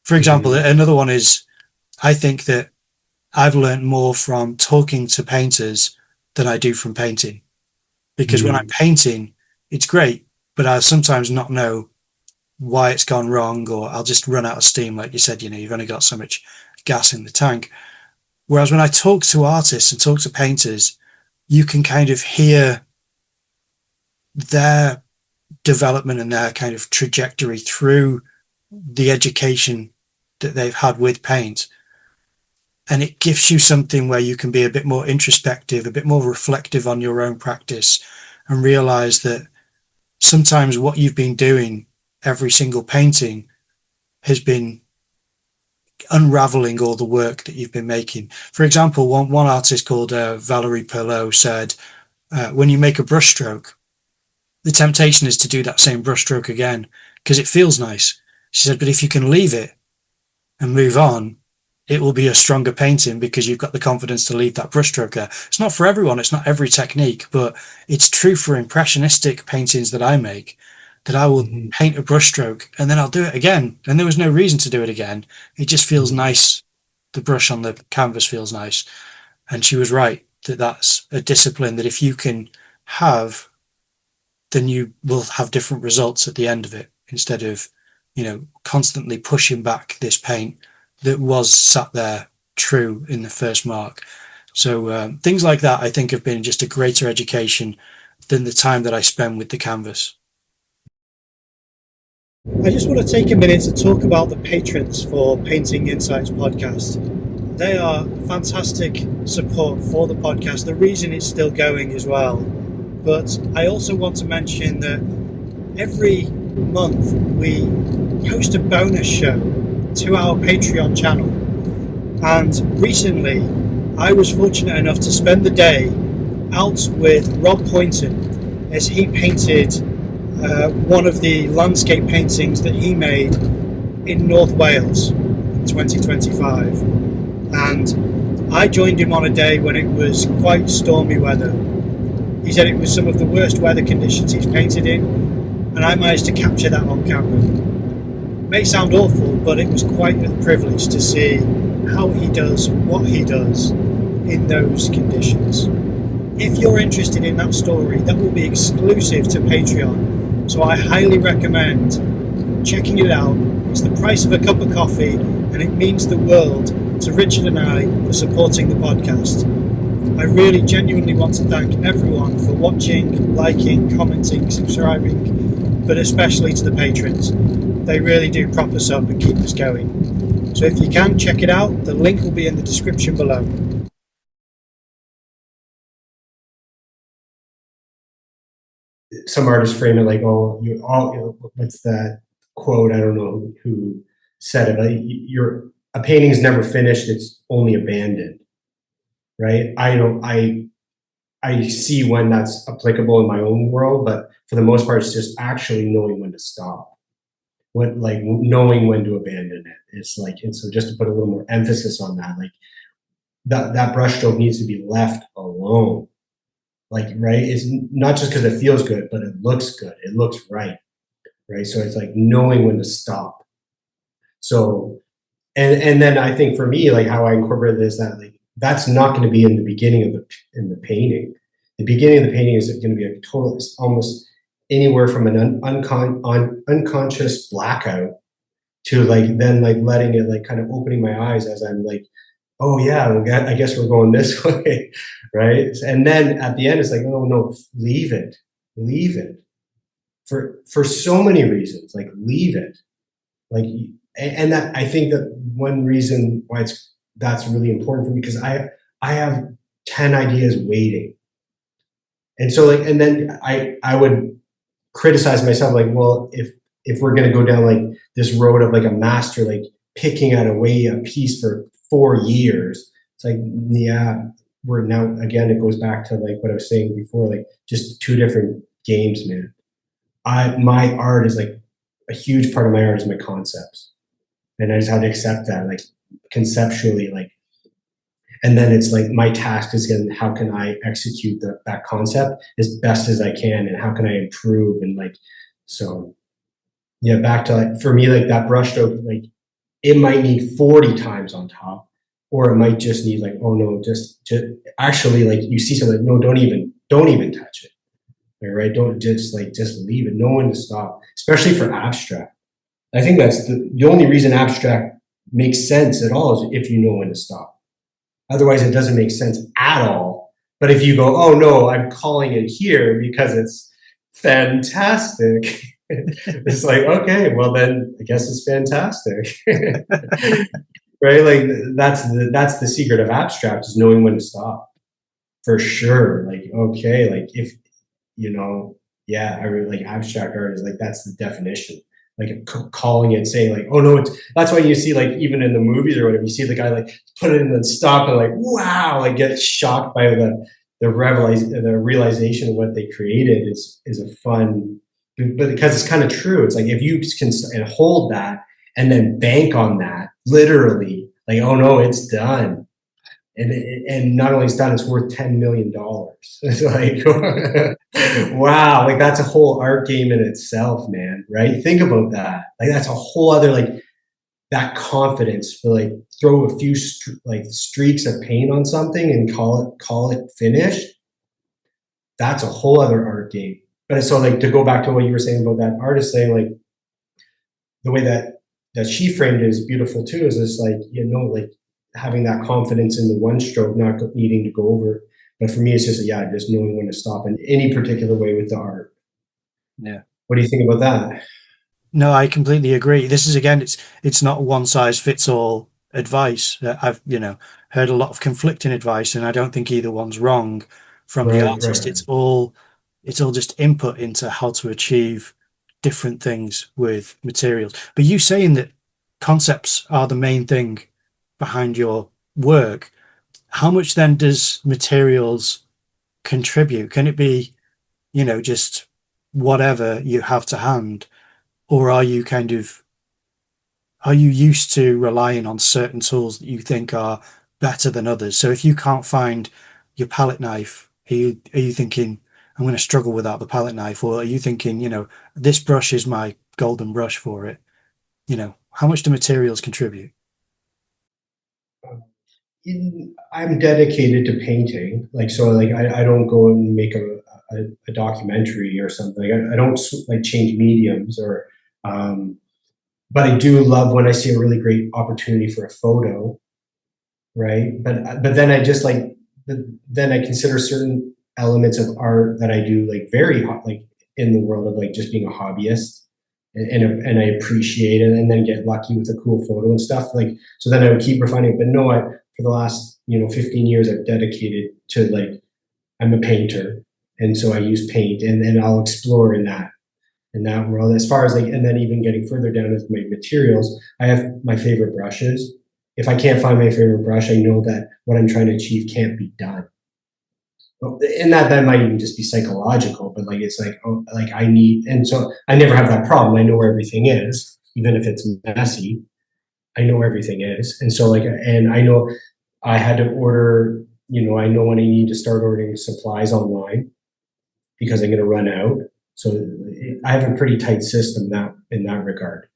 For example, another one is, I think that I've learned more from talking to painters than I do from painting, because when I'm painting, it's great, but I sometimes not know why it's gone wrong, or I'll just run out of steam. Like you said, you've only got so much gas in the tank. Whereas when I talk to artists and talk to painters, you can kind of hear their development and their kind of trajectory through the education that they've had with paint. And it gives you something where you can be a bit more introspective, a bit more reflective on your own practice, and realize that sometimes what you've been doing every single painting has been unraveling all the work that you've been making. For example, one artist called Valerie Perlot said, when you make a brushstroke, the temptation is to do that same brushstroke again because it feels nice. She said, but if you can leave it and move on, it will be a stronger painting because you've got the confidence to leave that brushstroke there. It's not for everyone. It's not every technique, but it's true for impressionistic paintings that I make, that I will paint a brushstroke and then I'll do it again. And there was no reason to do it again. It just feels nice. The brush on the canvas feels nice. And she was right that that's a discipline that if you can have, then you will have different results at the end of it, instead of constantly pushing back this paint that was sat there true in the first mark. So things like that, I think, have been just a greater education than the time that I spend with the canvas. I just want to take a minute to talk about the patrons for Painting Insights podcast. They are fantastic support for the podcast, the reason it's still going as well. But I also want to mention that every month we post a bonus show to our Patreon channel. And recently I was fortunate enough to spend the day out with Rob Poynton as he painted one of the landscape paintings that he made in North Wales in 2025. And I joined him on a day when it was quite stormy weather. He said it was some of the worst weather conditions he's painted in, and I managed to capture that on camera. It may sound awful, but it was quite a privilege to see how he does what he does in those conditions. If you're interested in that story, that will be exclusive to Patreon, so I highly recommend checking it out. It's the price of a cup of coffee, and it means the world to Richard and I for supporting the podcast. I really genuinely want to thank everyone for watching, liking, commenting, subscribing, but especially to the patrons. They really do prop us up and keep us going. So if you can, check it out. The link will be in the description below. Some artists frame it like, oh, what's that quote? I don't know who said it. Like, a painting is never finished; it's only abandoned. Right? I see when that's applicable in my own world, but for the most part, it's just actually knowing when to stop. Knowing when to abandon it. It's like, and so just to put a little more emphasis on that, like that brushstroke needs to be left alone. Like, right? It's not just because it feels good, but it looks good. It looks right. Right? So it's like knowing when to stop. So, and then I think for me, like how I incorporate this, that like that's not going to be in the beginning of the painting. The beginning of the painting is going to be a total, almost anywhere from an unconscious blackout to like then like letting it like kind of opening my eyes as I'm like, oh yeah, I guess we're going this way, right? And then at the end, it's like, oh no, leave it for so many reasons. Like leave it, like, and that I think that one reason why that's really important for me because I have 10 ideas waiting, and so like, and then I would criticize myself like, well, if we're going to go down like this road of like a master like picking out a piece for 4 years, it's like, yeah, we're now again it goes back to like what I was saying before, like just two different games, man. My art is like a huge part of my art is my concepts, and I just have to accept that like conceptually, like, and then it's like my task is how can I execute that concept as best as I can, and how can I improve, and like, so yeah, back to like for me like that brushstroke, like it might need 40 times on top, or it might just need like, oh no, just actually like you see something, no, don't even touch it, right? Don't just leave it, know when to stop, especially for abstract. I think that's the only reason abstract makes sense at all is if you know when to stop. Otherwise, it doesn't make sense at all. But if you go, oh no, I'm calling it here because it's fantastic. It's like, okay, well then I guess it's fantastic. Right? Like that's the secret of abstract is knowing when to stop. For sure. Like, okay, like if yeah, I really like abstract art is like that's the definition. Like calling it, saying like, oh no, that's why you see like even in the movies or whatever, you see the guy like put it in and stop and like, wow, like get shocked by the realization of what they created is a fun, but because it's kind of true. It's like if you can and hold that and then bank on that, literally, like, oh no, it's done. And not only it's done, it's worth $10 million. It's like, wow, like that's a whole art game in itself, man. Right? Think about that. Like that's a whole other like that confidence to like throw a few like streaks of paint on something and call it finished. That's a whole other art game. But so like to go back to what you were saying about that artist saying like the way that she framed it is beautiful too. Is this like, like having that confidence in the one stroke, not needing to go over it. But for me, it's just just knowing when to stop in any particular way with the art. Yeah. What do you think about that? No, I completely agree. This is again, it's not one size fits all advice. I've heard a lot of conflicting advice, and I don't think either one's wrong from the Right, artist. right. It's all just input into how to achieve different things with materials. But you saying that concepts are the main thing behind your work, how much then does materials contribute? Can it be, just whatever you have to hand? Or are you used to relying on certain tools that you think are better than others? So if you can't find your palette knife, are you thinking, I'm going to struggle without the palette knife? Or are you thinking, this brush is my golden brush for it? How much do materials contribute? I'm dedicated to painting, like I don't go and make a documentary or something. I don't like change mediums or, but I do love when I see a really great opportunity for a photo, right? But then I just like, then I consider certain elements of art that I do like very hot, like in the world of like just being a hobbyist, and I appreciate it, and then get lucky with a cool photo and stuff. Like, so then I would keep refining it. But no, for the last 15 years I've dedicated to like, I'm a painter, and so I use paint, and I'll explore in that world. As far as like, and then even getting further down with my materials, I have my favorite brushes. If I can't find my favorite brush, I know that what I'm trying to achieve can't be done. And that might even just be psychological, but like it's like, oh, like I need, and so I never have that problem. I know where everything is, even if it's messy. I know where everything is, and so like, and I know I had to order. I know when I need to start ordering supplies online because I'm going to run out. So I have a pretty tight system that in that regard.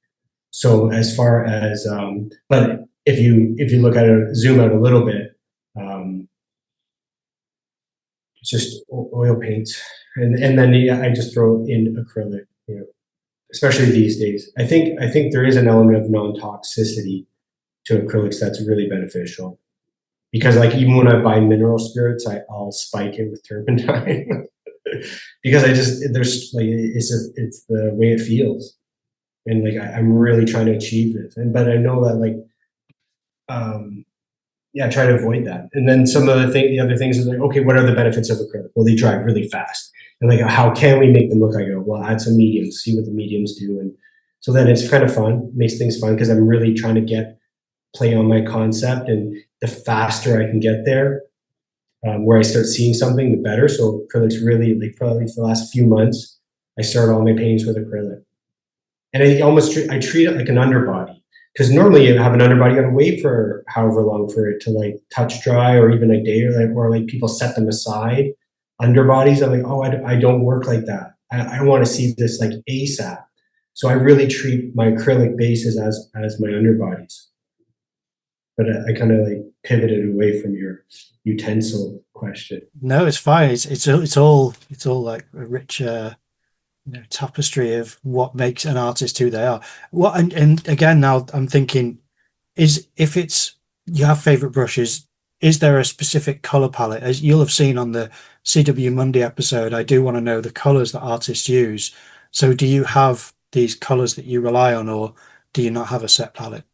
So as far as, but if you look at it, zoom out a little bit, it's just oil paints, and then I just throw in acrylic, especially these days. I think there is an element of non-toxicity to acrylics that's really beneficial, because like even when I buy mineral spirits, I'll spike it with turpentine because there's like it's the way it feels, and like I'm really trying to achieve this, but I know that like try to avoid that. And then the other things is like, okay, what are the benefits of acrylic? Well, they dry really fast. And like, how can we make them look? I go, well, add some mediums, see what the mediums do. And so then it's kind of fun, makes things fun, because I'm really trying to play on my concept. And the faster I can get there, where I start seeing something, the better. So acrylic's really, like probably for the last few months, I started all my paintings with acrylic. And I treat it like an underbody. Because normally you have an underbody, you got to wait for however long for it to like touch dry, or even a day, or like people set them aside. Underbodies, I'm like, oh, I don't work like that. I want to see this like ASAP. So I really treat my acrylic bases as my underbodies. But I kind of like pivoted away from your utensil question. No, it's fine. It's all like a rich tapestry of what makes an artist who they are. What and again, now I'm thinking, is if it's you have favorite brushes, is there a specific color palette? As you'll have seen on the CW Monday episode, I do want to know the colors that artists use. So do you have these colors that you rely on, or do you not have a set palette?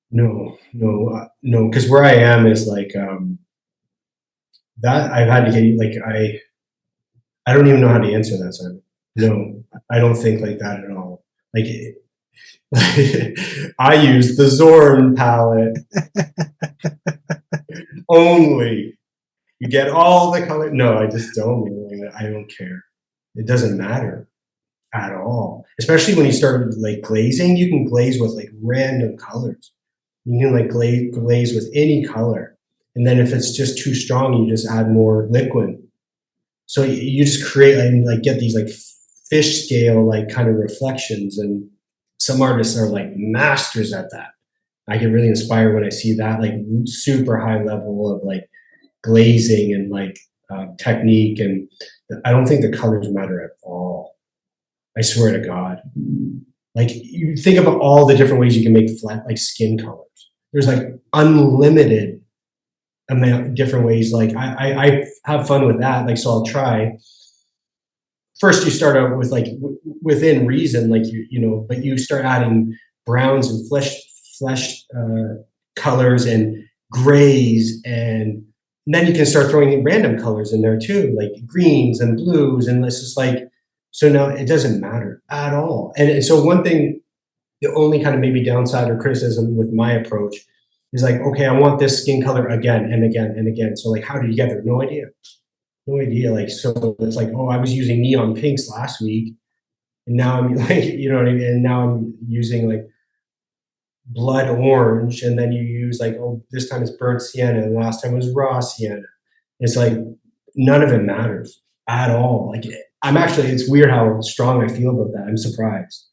No, because where I am is like that I've had to get like I don't even know how to answer that, Simon. No, I don't think like that at all. Like, I use the Zorn palette only. You get all the color. No, I just don't. I don't care. It doesn't matter at all. Especially when you start like glazing, you can glaze with like random colors. You can like glaze with any color. And then if it's just too strong, you just add more liquid. So you just create and like get these like fish scale like kind of reflections, and some artists are like masters at that. I get really inspired when I see that like super high level of like glazing and like technique, and I don't think the colors matter at all. I swear to God. Like, you think about all the different ways you can make flat, like skin colors. There's like unlimited amount different ways. Like I have fun with that. Like, so I'll try. First, you start out with like within reason, like but you start adding browns and flesh colors and grays, and then you can start throwing in random colors in there too, like greens and blues, and it's just like, so now it doesn't matter at all. And so one thing, the only kind of maybe downside or criticism with my approach is like, okay, I want this skin color again and again and again. So like, how did you get there? No idea. No idea. Like, so it's like, oh, I was using neon pinks last week, and now I'm like, you know what I mean? And now I'm using like blood orange, and then you use like, oh, this time it's burnt sienna, and last time it was raw sienna. It's like, none of it matters at all. Like, it's weird how strong I feel about that. I'm surprised.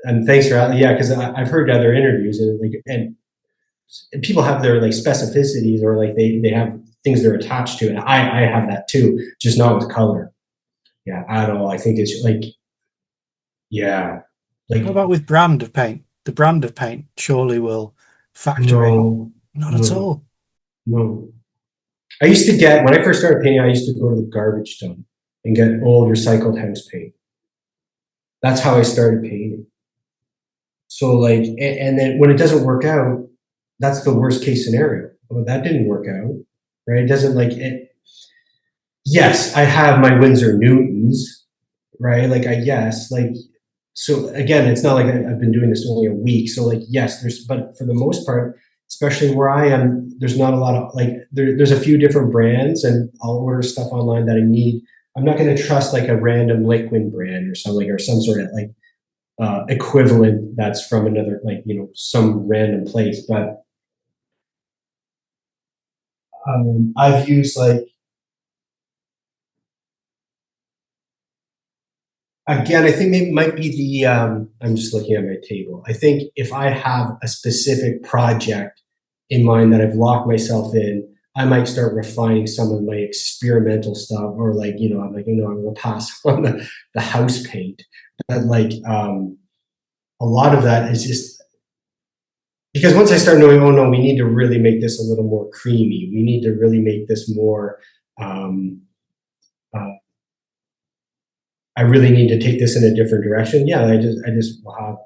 And thanks for, yeah, because I've heard other interviews, and people have their like specificities, or like they have things they're attached to, and I have that too, just not with color. Yeah, at all. I think it's like, yeah. Like, what about with brand of paint? The brand of paint surely will factor in. Not at all. No. I used to get, when I first started painting, I used to go to the garbage dump and get old recycled house paint. That's how I started painting. So like, and then when it doesn't work out, that's the worst case scenario. Well, that didn't work out, right? It doesn't like it. Yes, I have my Winsor Newtons, right? Like so again, it's not like I've been doing this only a week. So like, yes, but for the most part, especially where I am, there's not a lot of like, there's a few different brands, and I'll order stuff online that I need. I'm not going to trust like a random liquid brand or something, or some sort of like equivalent that's from another, like, some random place. But I've used like, again, I think it might be the, I'm just looking at my table. I think if I have a specific project in mind that I've locked myself in, I might start refining some of my experimental stuff, or like, I'm like, I'm going to pass on the house paint. But like, a lot of that is just, because once I start knowing, oh no, we need to really make this a little more creamy. We need to really make this more, I really need to take this in a different direction. Yeah, I just will have,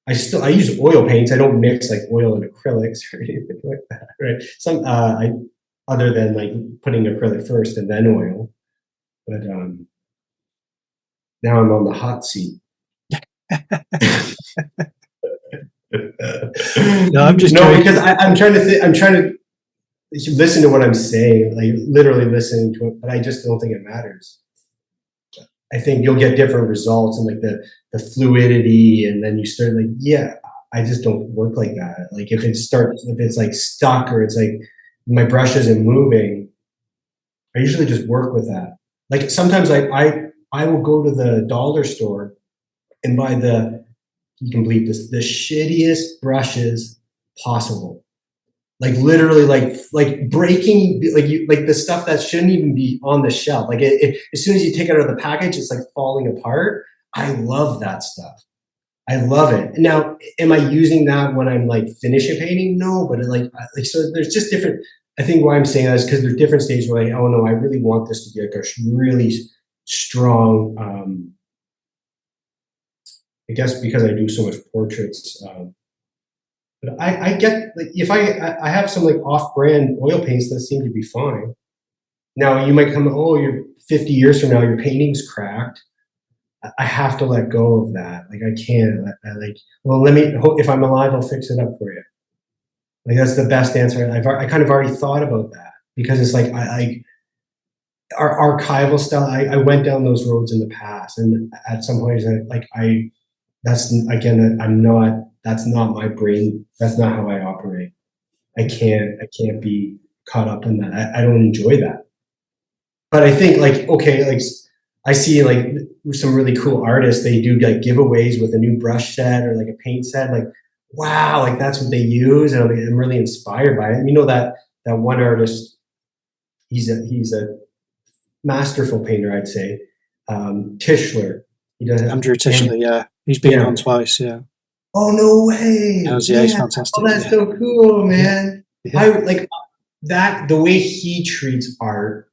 I use oil paints. I don't mix like oil and acrylics or anything like that, right? Other than like putting acrylic first and then oil. But now I'm on the hot seat. No, I'm just because I'm trying to listen to what I'm saying, like literally listening to it, but I just don't think it matters. I think you'll get different results, and like the fluidity, and then you start like, yeah, I just don't work like that. Like if it's like stuck, or it's like my brush isn't moving, I usually just work with that. Like sometimes I will go to the dollar store and buy you can believe this, the shittiest brushes possible. Like literally like breaking, like the stuff that shouldn't even be on the shelf. Like as soon as you take it out of the package, it's like falling apart. I love that stuff. I love it. Now, am I using that when I'm like finishing painting? No, but so there's just different. I think why I'm saying that is because there's different stages where like, oh no, I really want this to be like a really strong, I guess because I do so much portraits, but I get like if I have some like off-brand oil paints that seem to be fine. Now you might come, oh, you're 50 years from now, your painting's cracked. I have to let go of that. Like I can't. Well, if I'm alive, I'll fix it up for you. Like that's the best answer. I kind of already thought about that, because it's like our archival style. I went down those roads in the past, and at some point, that's not my brain. That's not how I operate. I can't be caught up in that. I don't enjoy that. But I think I see like some really cool artists, they do like giveaways with a new brush set or like a paint set. Like, wow, like that's what they use. And I'm really inspired by it. You know, that one artist, he's a masterful painter, I'd say. Tischler. He does it. Andrew And Tishley, yeah. He's been yeah. on twice, yeah. Oh, no way. Yeah, he's Yeah. fantastic. Oh, that's Yeah. so cool, Yeah. man. Yeah. I like that, the way he treats art.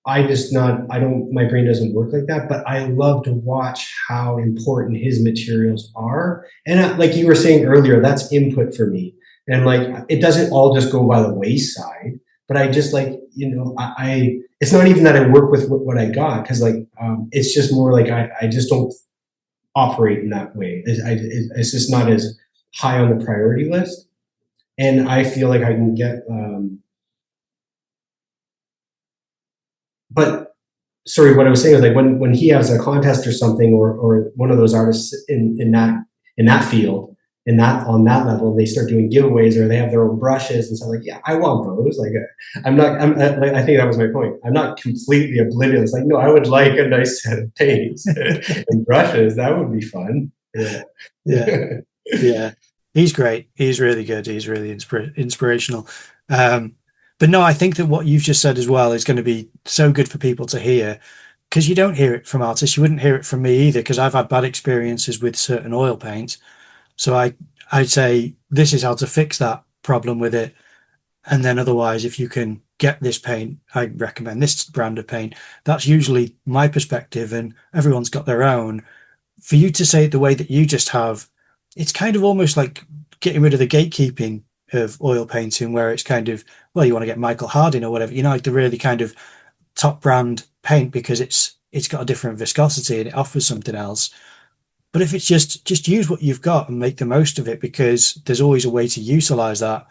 I don't, my brain doesn't work like that, but I love to watch how important his materials are. And like you were saying earlier, that's input for me. And like, it doesn't all just go by the wayside, but I just like, it's not even that I work with what I got. Cause like, it's just more like, I just don't operate in that way. It's just not as high on the priority list. And I feel like I can get, but sorry, what I was saying is like when he has a contest or something, or one of those artists in that field, on that level, and they start doing giveaways or they have their own brushes and stuff, like, yeah, I want those. Like, I think that was my point. I'm not completely oblivious. Like, no, I would like a nice set of paints and brushes. That would be fun. Yeah. Yeah. Yeah. He's great. He's really good. He's really inspirational. But no, I think that what you've just said as well is going to be so good for people to hear, because you don't hear it from artists. You wouldn't hear it from me either, because I've had bad experiences with certain oil paints. So I'd say this is how to fix that problem with it. And then otherwise, if you can get this paint, I recommend this brand of paint. That's usually my perspective, and everyone's got their own. For you to say it the way that you just have, it's kind of almost like getting rid of the gatekeeping of oil painting, where it's kind of, well, you want to get Michael Harding or whatever, like the really kind of top brand paint because it's got a different viscosity and it offers something else. But if it's just use what you've got and make the most of it, because there's always a way to utilize that.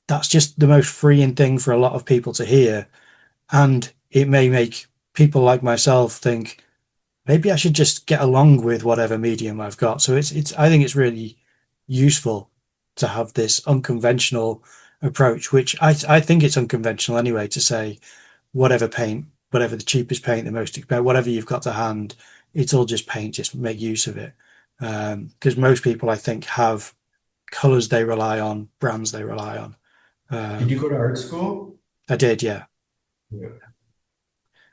That's just the most freeing thing for a lot of people to hear. And it may make people like myself think, maybe I should just get along with whatever medium I've got. So I think it's really useful to have this unconventional approach, which I think it's unconventional anyway, to say whatever paint, whatever the cheapest paint, the most expensive, whatever you've got to hand, it's all just paint, just make use of it. Because most people, I think, have colors they rely on, brands they rely on. Did you go to art school? I did, yeah. Yeah.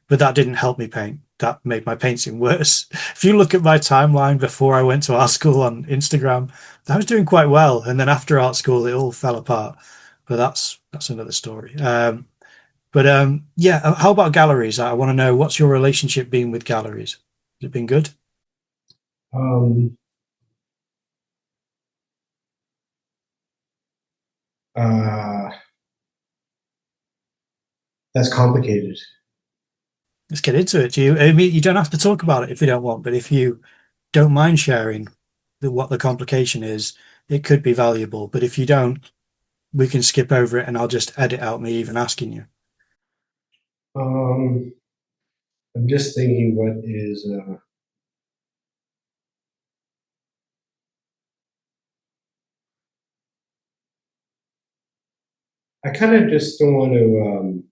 But that didn't help me paint. That made my painting worse. If you look at my timeline before I went to art school on Instagram, I was doing quite well. And then after art school, it all fell apart. But that's another story. Yeah, how about galleries? I want to know, what's your relationship been with galleries? Has it been good? That's complicated. Let's get into it. I mean, you don't have to talk about it if you don't want, but if you don't mind sharing what the complication is, it could be valuable. But if you don't, we can skip over it and I'll just edit out me even asking you. I'm just thinking, what is I kind of just don't want to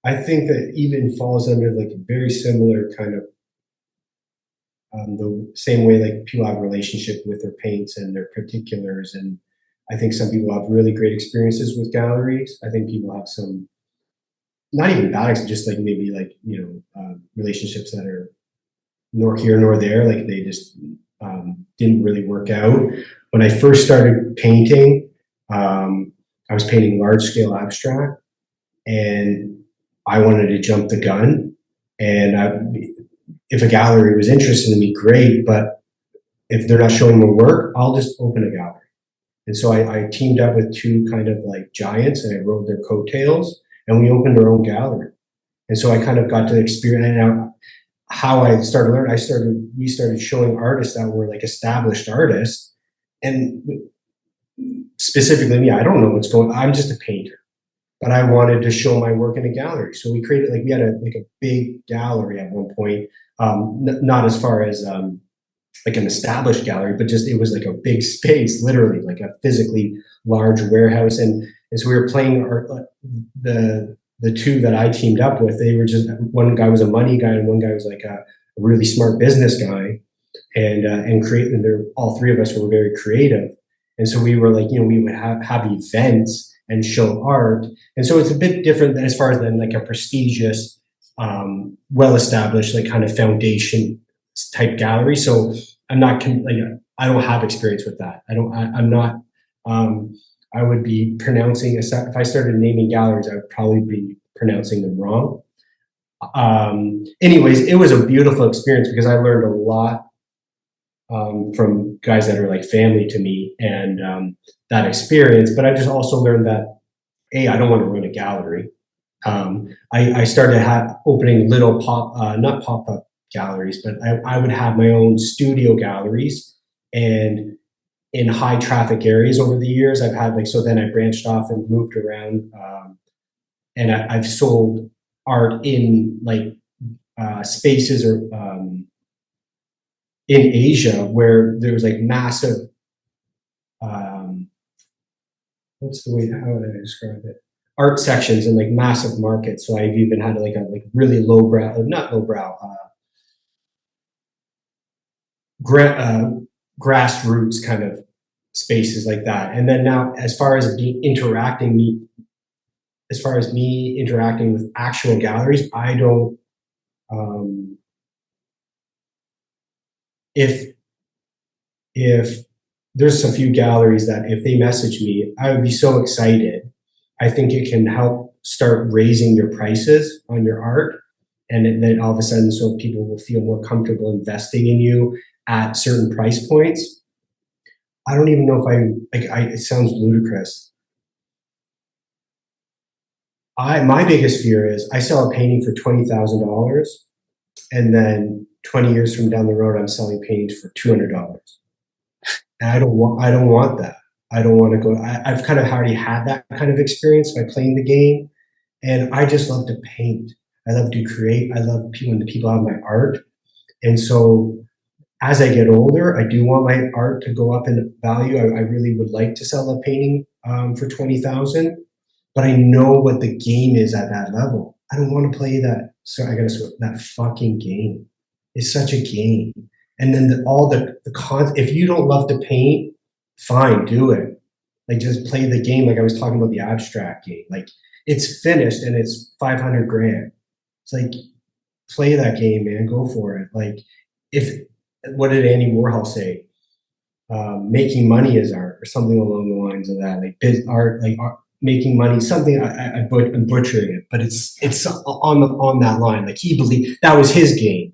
I think that even falls under like a very similar kind of the same way like people have a relationship with their paints and their particulars. And I think some people have really great experiences with galleries. I think people have some, not even bad, just like maybe like, relationships that are nor here nor there. Like they just didn't really work out. When I first started painting, I was painting large scale abstract, and I wanted to jump the gun. And if a gallery was interested in me, great. But if they're not showing my work, I'll just open a gallery. And so I teamed up with two kind of like giants, and I rode their coattails, and we opened our own gallery. And so I kind of got to experience how I started learning. We started showing artists that were like established artists, and specifically me, I don't know what's going on. I'm just a painter, but I wanted to show my work in a gallery. So we created, like, we had a big gallery at one point, not as far as like an established gallery, but just, it was like a big space, literally like a physically large warehouse. And as we were playing the two that I teamed up with, they were just, one guy was a money guy and one guy was like a really smart business guy, and they're, all three of us were very creative. And so we were like, we would have events and show art. And so it's a bit different than, as far as then like a prestigious well established, like kind of foundation type gallery. So I'm not I don't have experience with that. I'm not. I would be pronouncing if I started naming galleries, I would probably be pronouncing them wrong. Anyways, it was a beautiful experience because I learned a lot from guys that are like family to me, and that experience. But I just also learned that I don't want to run a gallery. I started opening little not pop-up galleries, but I would have my own studio galleries, and in high traffic areas over the years, I've had so then I branched off and moved around, and I've sold art in spaces or in Asia where there was like massive, what's the way, how would I describe it? Art sections in like massive markets. So I've even had like a really lowbrow, not lowbrow, grassroots kind of spaces like that. And then now, as far as me interacting with actual galleries, I don't. If there's a few galleries that if they message me, I would be so excited. I think it can help start raising your prices on your art, and then all of a sudden, so people will feel more comfortable investing in you at certain price points. I don't even know if it sounds ludicrous. My biggest fear is I sell a painting for $20,000, and then 20 years from down the road, I'm selling paintings for $200. And I don't want that. I don't want to go. I've kind of already had that kind of experience by playing the game, and I just love to paint. I love to create. I love when the people have my art, and so as I get older, I do want my art to go up in value. I really would like to sell a painting for 20,000, but I know what the game is at that level. I don't want to play that. So I gotta swear, that fucking game. It's such a game. And then if you don't love to paint, fine, do it. Like just play the game. Like I was talking about the abstract game. Like it's finished and it's 500 grand. It's like, play that game, man. Go for it. Like what did Andy Warhol say? Making money is art, or something along the lines of that. Like art, making money. Something I'm butchering it, but it's on that line. Like he believed that was his game.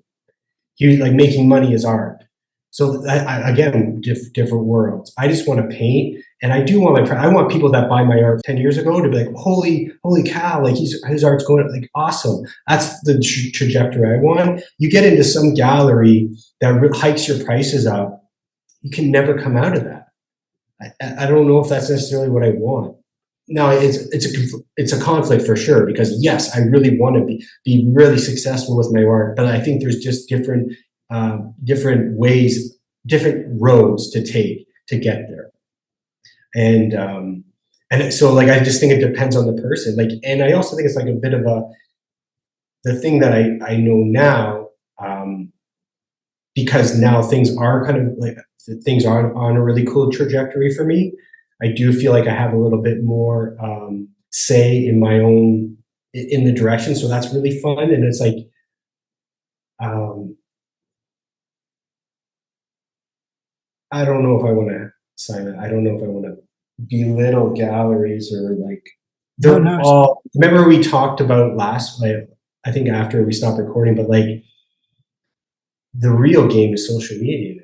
He was like, making money is art. So again, different worlds. I just want to paint, and I do want I want people that buy my art 10 years ago to be like, holy cow, like his art's going like awesome. That's the trajectory I want. You get into some gallery that hikes your prices up, you can never come out of that. I don't know if that's necessarily what I want. No, it's a conflict for sure, because yes, I really want to be really successful with my art, but I think there's just different ways, different roads to take to get there, and so like I just think it depends on the person. Like, and I also think it's like a bit of the thing that I know now, because now things are kind of like things are on a really cool trajectory for me. I do feel like I have a little bit more say in my own in the direction, so that's really fun. And it's like, I don't know if I want to sign it. I don't know if I want to belittle galleries or like they're all. Remember we talked about I think after we stopped recording, but like the real game is social media now.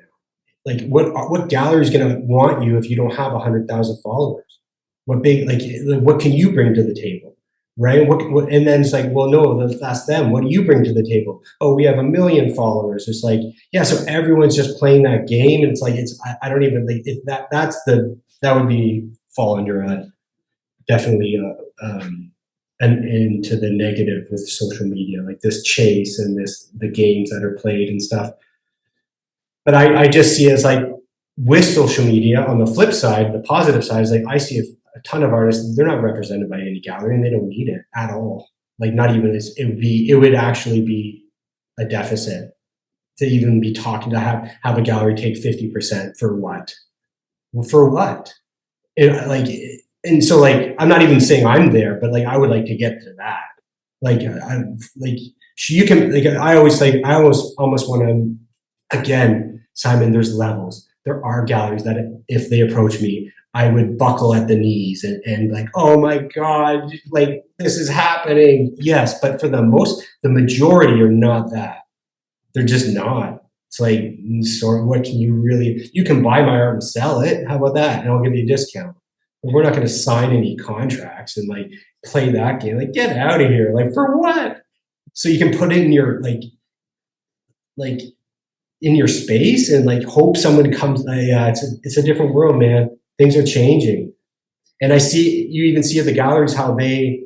Like what gallery is going to want you if you don't have 100,000 followers? What can you bring to the table, right? And then it's like, well, no, that's them. What do you bring to the table? Oh, we have 1 million followers. It's like, yeah, so everyone's just playing that game, and it's like I don't even think that would be fall under definitely and into the negative with social media, like this chase and the games that are played and stuff. But I just see it as like with social media, on the flip side, the positive side is like I see a ton of artists, they're not represented by any gallery, and they don't need it at all. Like not even it would actually be a deficit to even be talking to have a gallery take 50% for what? For what? And so like I'm not even saying I'm there, but like I would like to get to that. Like you can, like, I almost want to, again, Simon, there's levels. There are galleries that if they approach me, I would buckle at the knees and like, oh my God, like this is happening. Yes. But for the majority are not that. They're just not. It's like, so what can you can buy my art and sell it. How about that? And I'll give you a discount. But we're not going to sign any contracts and like play that game. Like, get out of here. Like, for what? So you can put it in your, like in your space and like hope someone comes. It's a different world, man. Things are changing. And you even see at the galleries how they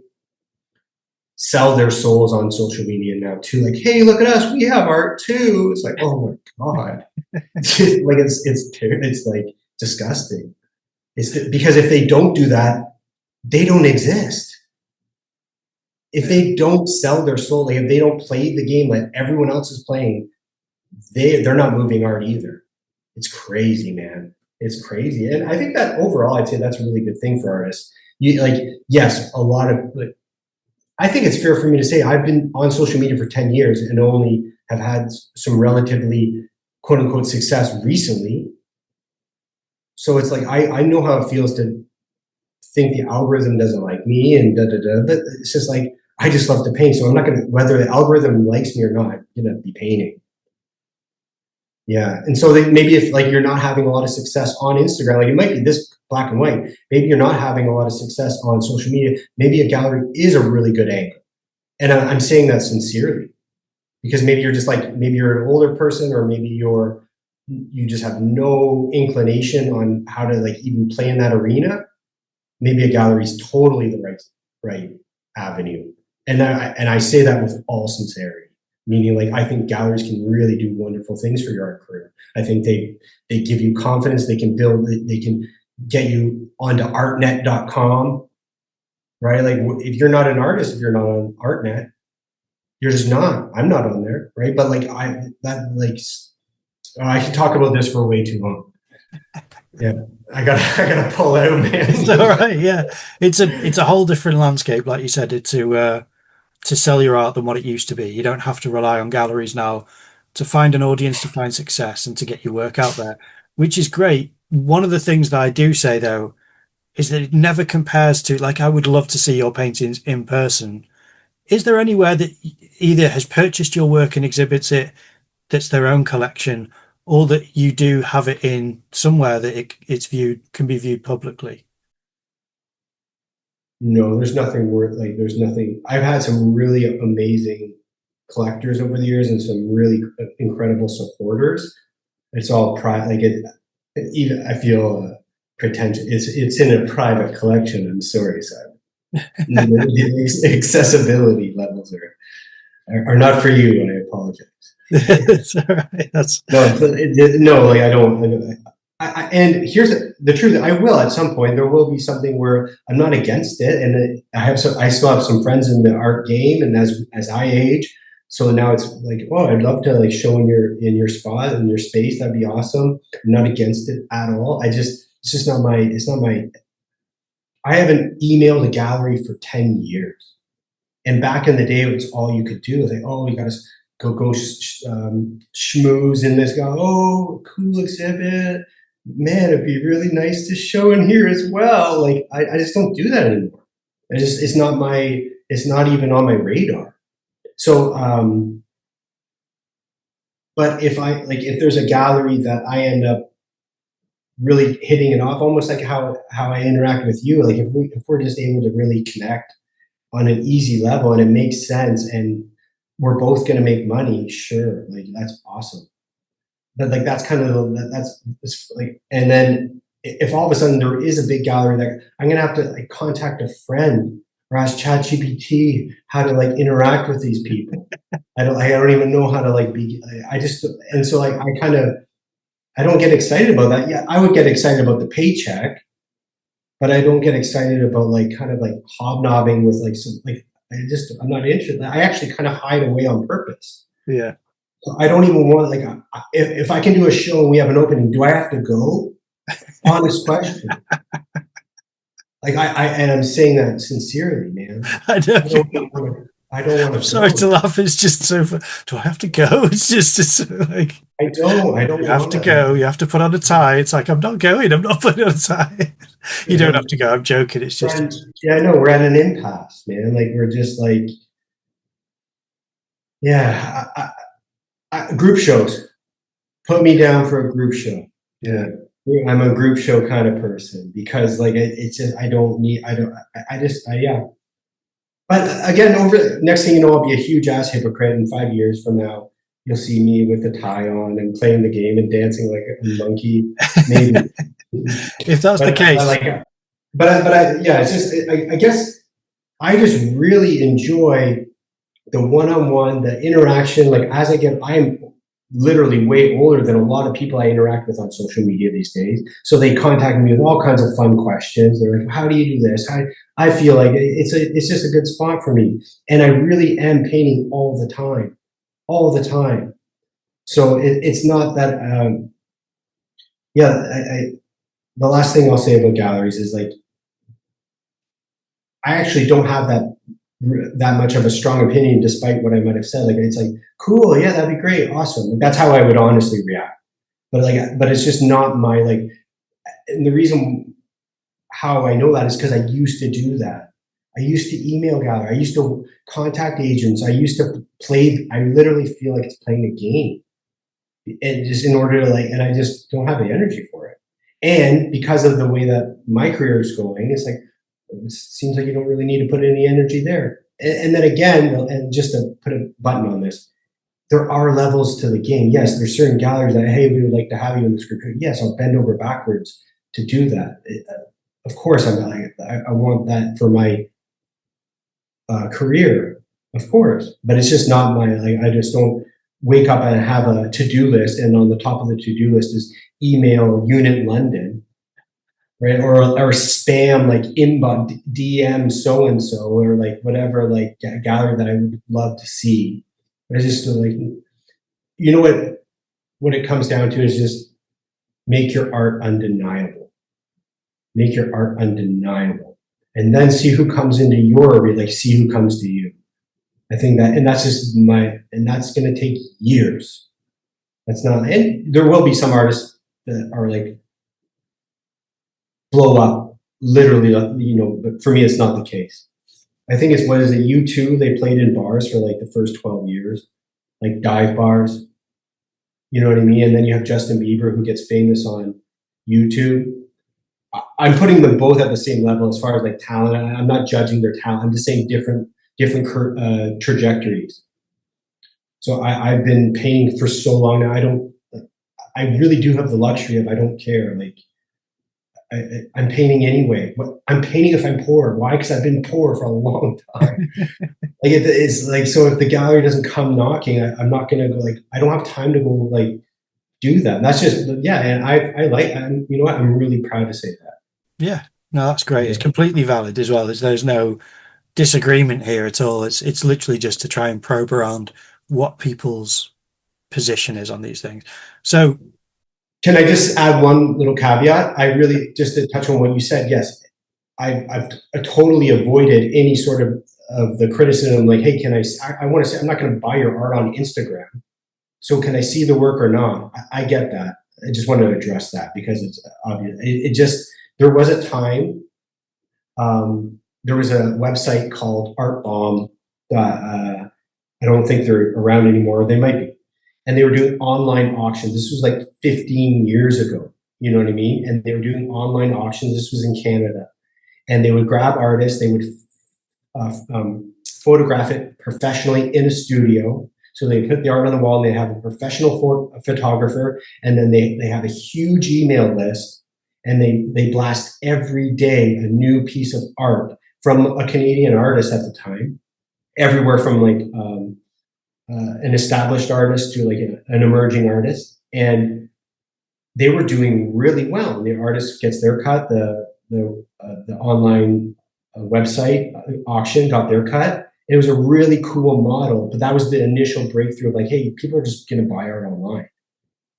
sell their souls on social media now too. Like, hey, look at us, we have art too. It's like, oh my God. It's like disgusting. Because if they don't do that, they don't exist. If they don't sell their soul, like if they don't play the game like everyone else is playing, they're not moving art either. It's crazy, man. It's crazy. And I think that overall, I'd say that's a really good thing for artists. Yes, I think it's fair for me to say I've been on social media for 10 years and only have had some relatively quote unquote success recently. So it's like, I know how it feels to think the algorithm doesn't like me and but it's just like, I just love to paint. So I'm not going to, whether the algorithm likes me or not, I'm going to be painting. Yeah. And so maybe if like you're not having a lot of success on Instagram, like it might be this black and white, maybe you're not having a lot of success on social media, maybe a gallery is a really good angle. And I'm saying that sincerely because maybe you're just like, maybe you're an older person or maybe you just have no inclination on how to like even play in that arena. Maybe a gallery is totally the right avenue. And I say that with all sincerity. Meaning, like, I think galleries can really do wonderful things for your art career. I think they give you confidence. They can they can get you onto artnet.com, right? Like, if you're not an artist, if you're not on Artnet, you're just not. I'm not on there, right? But like, I can talk about this for way too long. Yeah, I gotta pull out, man. It's all right. Yeah, it's a whole different landscape, like you said, to sell your art than what it used to be. You don't have to rely on galleries now to find an audience, to find success, and to get your work out there, which is great. One of the things that I do say, though, is that it never compares to, like, I would love to see your paintings in person. Is there anywhere that either has purchased your work and exhibits it that's their own collection, or that you do have it in somewhere that can be viewed publicly? No, there's nothing there's nothing. I've had some really amazing collectors over the years and some really incredible supporters. It's all private. Even I feel pretentious. It's in a private collection. I'm sorry, Simon. The accessibility levels are not for you, and I apologize. It's all right. Like I don't. And here's the truth. I will at some point. There will be something where I'm not against it, and I still have some friends in the art game, and as I age, so now it's like, oh, I'd love to like show in your spot in your space. That'd be awesome. I'm not against it at all. It's just not my. It's not my. I haven't emailed a gallery for 10 years, and back in the day, it was all you could do. It was like, oh, you got to go schmooze in this guy. Oh, cool exhibit. Man, it'd be really nice to show in here as well. Like, I just don't do that anymore. It's not even on my radar. So, but if there's a gallery that I end up really hitting it off, almost like how I interact with you, like if we're just able to really connect on an easy level and it makes sense and we're both going to make money, sure, like that's awesome. But like that's kind of that's like, and then if all of a sudden there is a big gallery, that I'm gonna have to like contact a friend or ask ChatGPT how to like interact with these people. I don't even know how to like be. And so like I don't get excited about that. Yeah, I would get excited about the paycheck, but I don't get excited about like kind of like hobnobbing with like some like I'm not interested. I actually kind of hide away on purpose. Yeah. I don't even want like if I can do a show and we have an opening, do I have to go? Honest question. Like I'm saying that sincerely, man. I don't want I'm to sorry to go. laugh. It's just so. Do I have to go? It's like I don't you have want to to. go. You have to put on a tie. It's like I'm not going. I'm not putting on a tie. You don't have to go. I'm joking. It's just. Yeah, I know we're at an impasse, man. Like we're just like, yeah, group shows. Put me down for a group show. Yeah. I'm a group show kind of person because like it's just I don't need I just yeah. But again, over next thing you know, I'll be a huge ass hypocrite in 5 years from now. You'll see me with the tie on and playing the game and dancing like a monkey, maybe. If that's the But case, like, yeah, it's just I guess I just really enjoy the one-on-one, the interaction. Like as I am literally way older than a lot of people I interact with on social media these days. So they contact me with all kinds of fun questions. They're like, "How do you do this?" I feel like it's just a good spot for me, and I really am painting all the time. So it's not that. Yeah, the last thing I'll say about galleries is like I actually don't have that much of a strong opinion, despite what I might have said. Like it's like cool, yeah, that'd be great, awesome. Like, that's how I would honestly react. But it's just not my like. And the reason how I know that is because I used to do that. I used to email gallery. I used to contact agents. I used to play. I literally feel like it's playing a game, and just in order to like, and I just don't have the energy for it. And because of the way that my career is going, it's like it seems like you don't really need to put any energy there. And then again, and just to put a button on this, there are levels to the game. Yes, there's certain galleries that, hey, we would like to have you in this group. Yes, I'll bend over backwards to do that. Of course, I want that for my career, of course. But it's just not my, like, I just don't wake up and have a to-do list, and on the top of the to-do list is email Unit London, right? Or spam like inbox DM so and so, or like whatever like gallery that I would love to see. I just feel like, you know what it comes down to is just make your art undeniable. Make your art undeniable, and then see who comes into your like see who comes to you. I think that, and that's just and that's going to take years. That's not, and there will be some artists that are like blow up literally, you know, but for me, it's not the case. I think it's, what is it, U2, they played in bars for like the first 12 years, like dive bars. You know what I mean? And then you have Justin Bieber, who gets famous on YouTube. I'm putting them both at the same level as far as like talent. I'm not judging their talent. I'm just saying different trajectories. So I've been painting for so long now. I really do have the luxury of I don't care. Like I'm painting anyway. I'm painting if I'm poor. Why? Because I've been poor for a long time. Like it's like, so if the gallery doesn't come knocking, I'm not gonna go, like I don't have time to go like do that. And that's just, yeah. And you know what? I'm really proud to say that. yeah, no, that's great. Yeah. It's completely valid as well. There's no disagreement here at all. It's literally just to try and probe around what people's position is on these things. So can I just add one little caveat? I really, just to touch on what you said, yes, I've totally avoided any sort of the criticism, like, hey, I want to say, I'm not going to buy your art on Instagram. So can I see the work or not? I get that. I just want to address that because it's obvious. There was a time, there was a website called Art Bomb. I don't think they're around anymore. They might be. And they were doing online auctions. This was like 15 years ago. You know what I mean? And they were doing online auctions. This was in Canada. And they would grab artists. They would photograph it professionally in a studio. So they put the art on the wall, and they have a professional photographer. And then they have a huge email list. And they blast every day a new piece of art from a Canadian artist at the time, everywhere from like an established artist to like an emerging artist. And they were doing really well. The artist gets their cut, the online website auction got their cut. It was a really cool model, but that was the initial breakthrough of like, hey, people are just going to buy art online.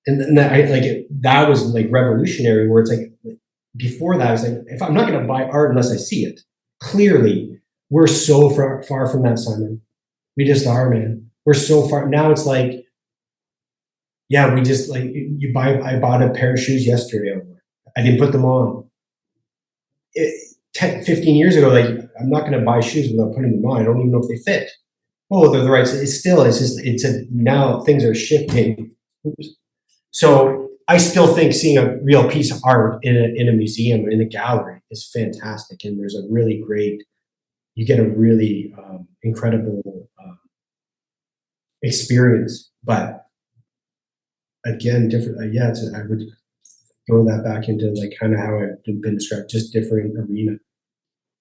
And that was like revolutionary, where it's like, before that, I was like, if I'm not going to buy art unless I see it, clearly we're so far from that, Simon. We just are, man. We're so far now. It's like, yeah, we just like I bought a pair of shoes yesterday. I didn't put them on. 10, 15 years ago, like I'm not going to buy shoes without putting them on. I don't even know if they fit. Oh, they're the right. Now things are shifting. Oops. So I still think seeing a real piece of art in a museum, in a gallery is fantastic. And there's a really great, you get a really incredible experience. But again, different, I would throw that back into like kind of how I've been described, just different arena.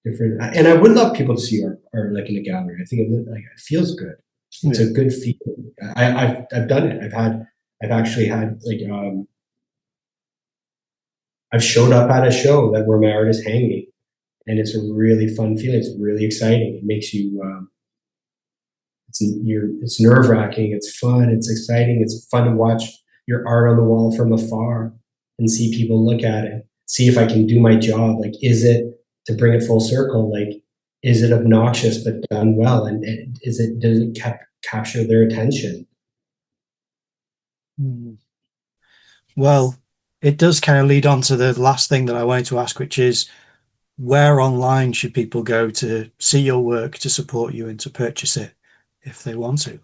Different, and I would love people to see art like in a gallery. I think it feels good. It's a good feeling. I've done it. I've actually had like I've showed up at a show where my art is hanging, and it's a really fun feeling. It's really exciting. It makes you it's nerve wracking. It's fun. It's exciting. It's fun to watch your art on the wall from afar and see people look at it. See if I can do my job. Like, is it, to bring it full circle, like, is it obnoxious but done well, and does it capture their attention? Well, it does kind of lead on to the last thing that I wanted to ask, which is, where online should people go to see your work, to support you, and to purchase it if they want to?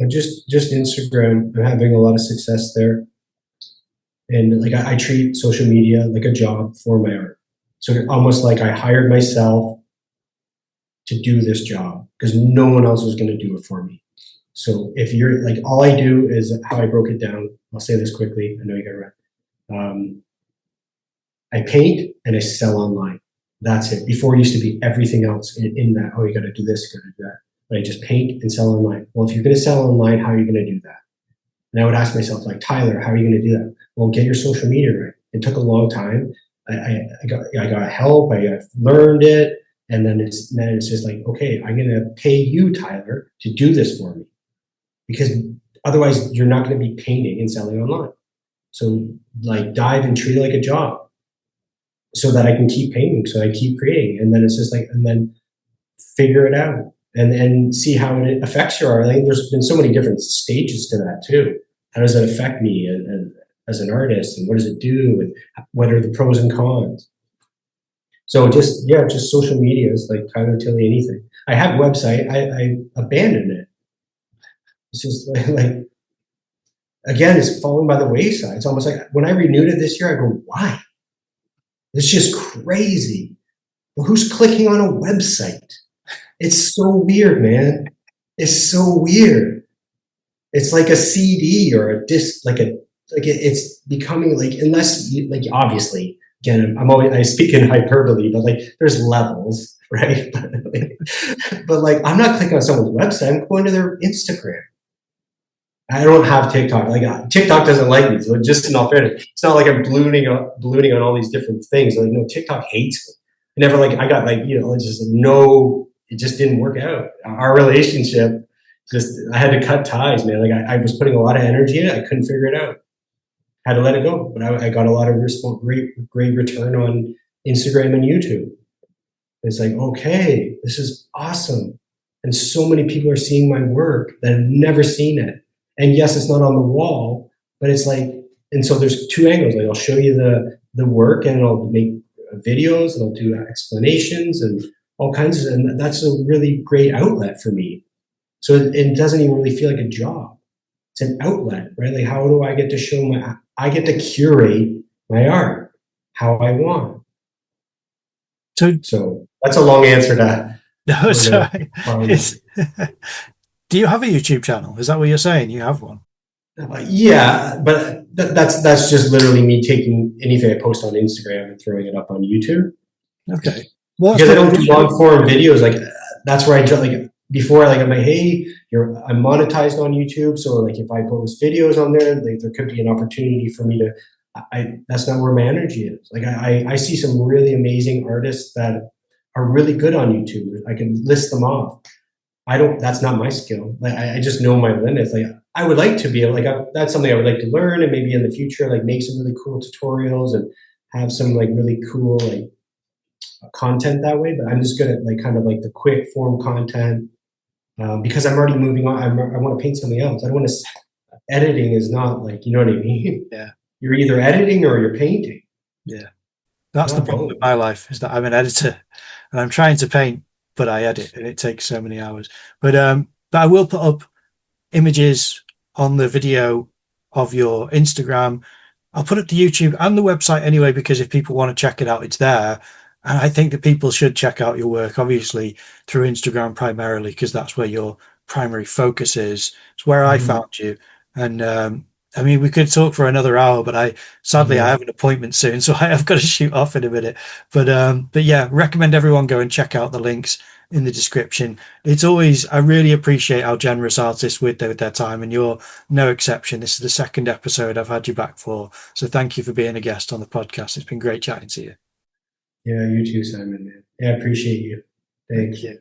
Just Instagram. I'm having a lot of success there, and like I treat social media like a job for my art. So almost like I hired myself to do this job because no one else was going to do it for me. So if you're like, all I do is how I broke it down. I'll say this quickly. I know you got it right. I paint and I sell online. That's it. Before it used to be everything else in that. Oh, you got to do this, you got to do that. But I just paint and sell online. Well, if you're going to sell online, how are you going to do that? And I would ask myself, like, Tyler, how are you going to do that? Well, get your social media right. It took a long time. I got help. I learned it, and then it's just like, okay, I'm going to pay you, Tyler, to do this for me, because otherwise you're not going to be painting and selling online. So like dive and treat it like a job, so that I can keep painting, so I keep creating, and then it's just like, and then figure it out and see how it affects your art. I think there's been so many different stages to that too. How does it affect me as an artist, and what does it do, and what are the pros and cons? So just social media is like Tyler Tilley anything. I had a website, I abandoned it. It's just like again, it's falling by the wayside. It's almost like when I renewed it this year, I go, why? It's just crazy. Well, who's clicking on a website? It's so weird, man. It's so weird. It's like a CD or a disc, it's becoming like, unless you, like, obviously, again, I speak in hyperbole, but like there's levels, right? but like I'm not clicking on someone's website. I'm going to their Instagram. I don't have TikTok. Like TikTok doesn't like me. So just in all fairness, it's not like I'm ballooning on all these different things. Like, no, TikTok hates me. I never I got it just didn't work out. Our relationship, I had to cut ties, man. Like I was putting a lot of energy in it. I couldn't figure it out. Had to let it go. But I got a lot of great return on Instagram and YouTube. It's like, okay, this is awesome. And so many people are seeing my work that have never seen it. And yes, it's not on the wall, but it's like, and so there's two angles. Like I'll show you the work, and I'll make videos, and I'll do explanations and all kinds of, and that's a really great outlet for me. So it doesn't even really feel like a job. It's an outlet, right? Like, how do I get to I get to curate my art how I want. So that's a long answer to. No, sorry. Do you have a YouTube channel? Is that what you're saying? You have one? Yeah, but that's just literally me taking anything I post on Instagram and throwing it up on YouTube. Okay. Well, because I don't do long form videos. Like that's where before, like I'm like, hey, I'm monetized on YouTube, so like if I post videos on there, like there could be an opportunity for me to. That's not where my energy is. Like I see some really amazing artists that are really good on YouTube. I can list them off. That's not my skill. Like I just know my limits. Like I would like to be able, that's something I would like to learn, and maybe in the future, like make some really cool tutorials and have some like really cool content that way. But I'm just good at like kind of like the quick form content, because I'm already moving on. I want to paint something else. I don't want to. Editing is not like, you know what I mean. Yeah. You're either editing or you're painting. Yeah. That's the Not problem both. with my life, is that I'm an editor and I'm trying to paint, but I edit and it takes so many hours. But I will put up images on the video of your Instagram. I'll put it to YouTube and the website anyway, because if people want to check it out, it's there. And I think that people should check out your work, obviously, through Instagram primarily, because that's where your primary focus is. It's where I found you. And I mean, we could talk for another hour, but sadly I have an appointment soon, so I have got to shoot off in a minute. But yeah, recommend everyone go and check out the links in the description. It's always, I really appreciate how generous artists with their time, and you're no exception. This is the second episode I've had you back for, so thank you for being a guest on the podcast. It's been great chatting to you. Yeah, you too, Simon, man. Yeah, I appreciate you. Thanks. Thank you.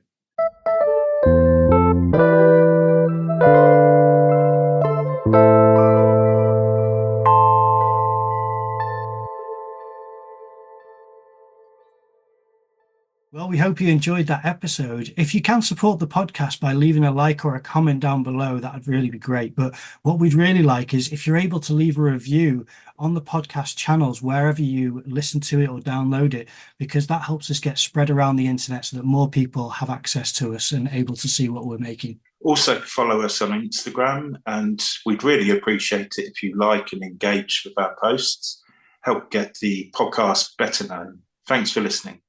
Well, we hope you enjoyed that episode. If you can support the podcast by leaving a like or a comment down below, that would really be great. But what we'd really like is if you're able to leave a review on the podcast channels, wherever you listen to it or download it, because that helps us get spread around the internet so that more people have access to us and able to see what we're making. Also, follow us on Instagram, and we'd really appreciate it if you like and engage with our posts. Help get the podcast better known. Thanks for listening.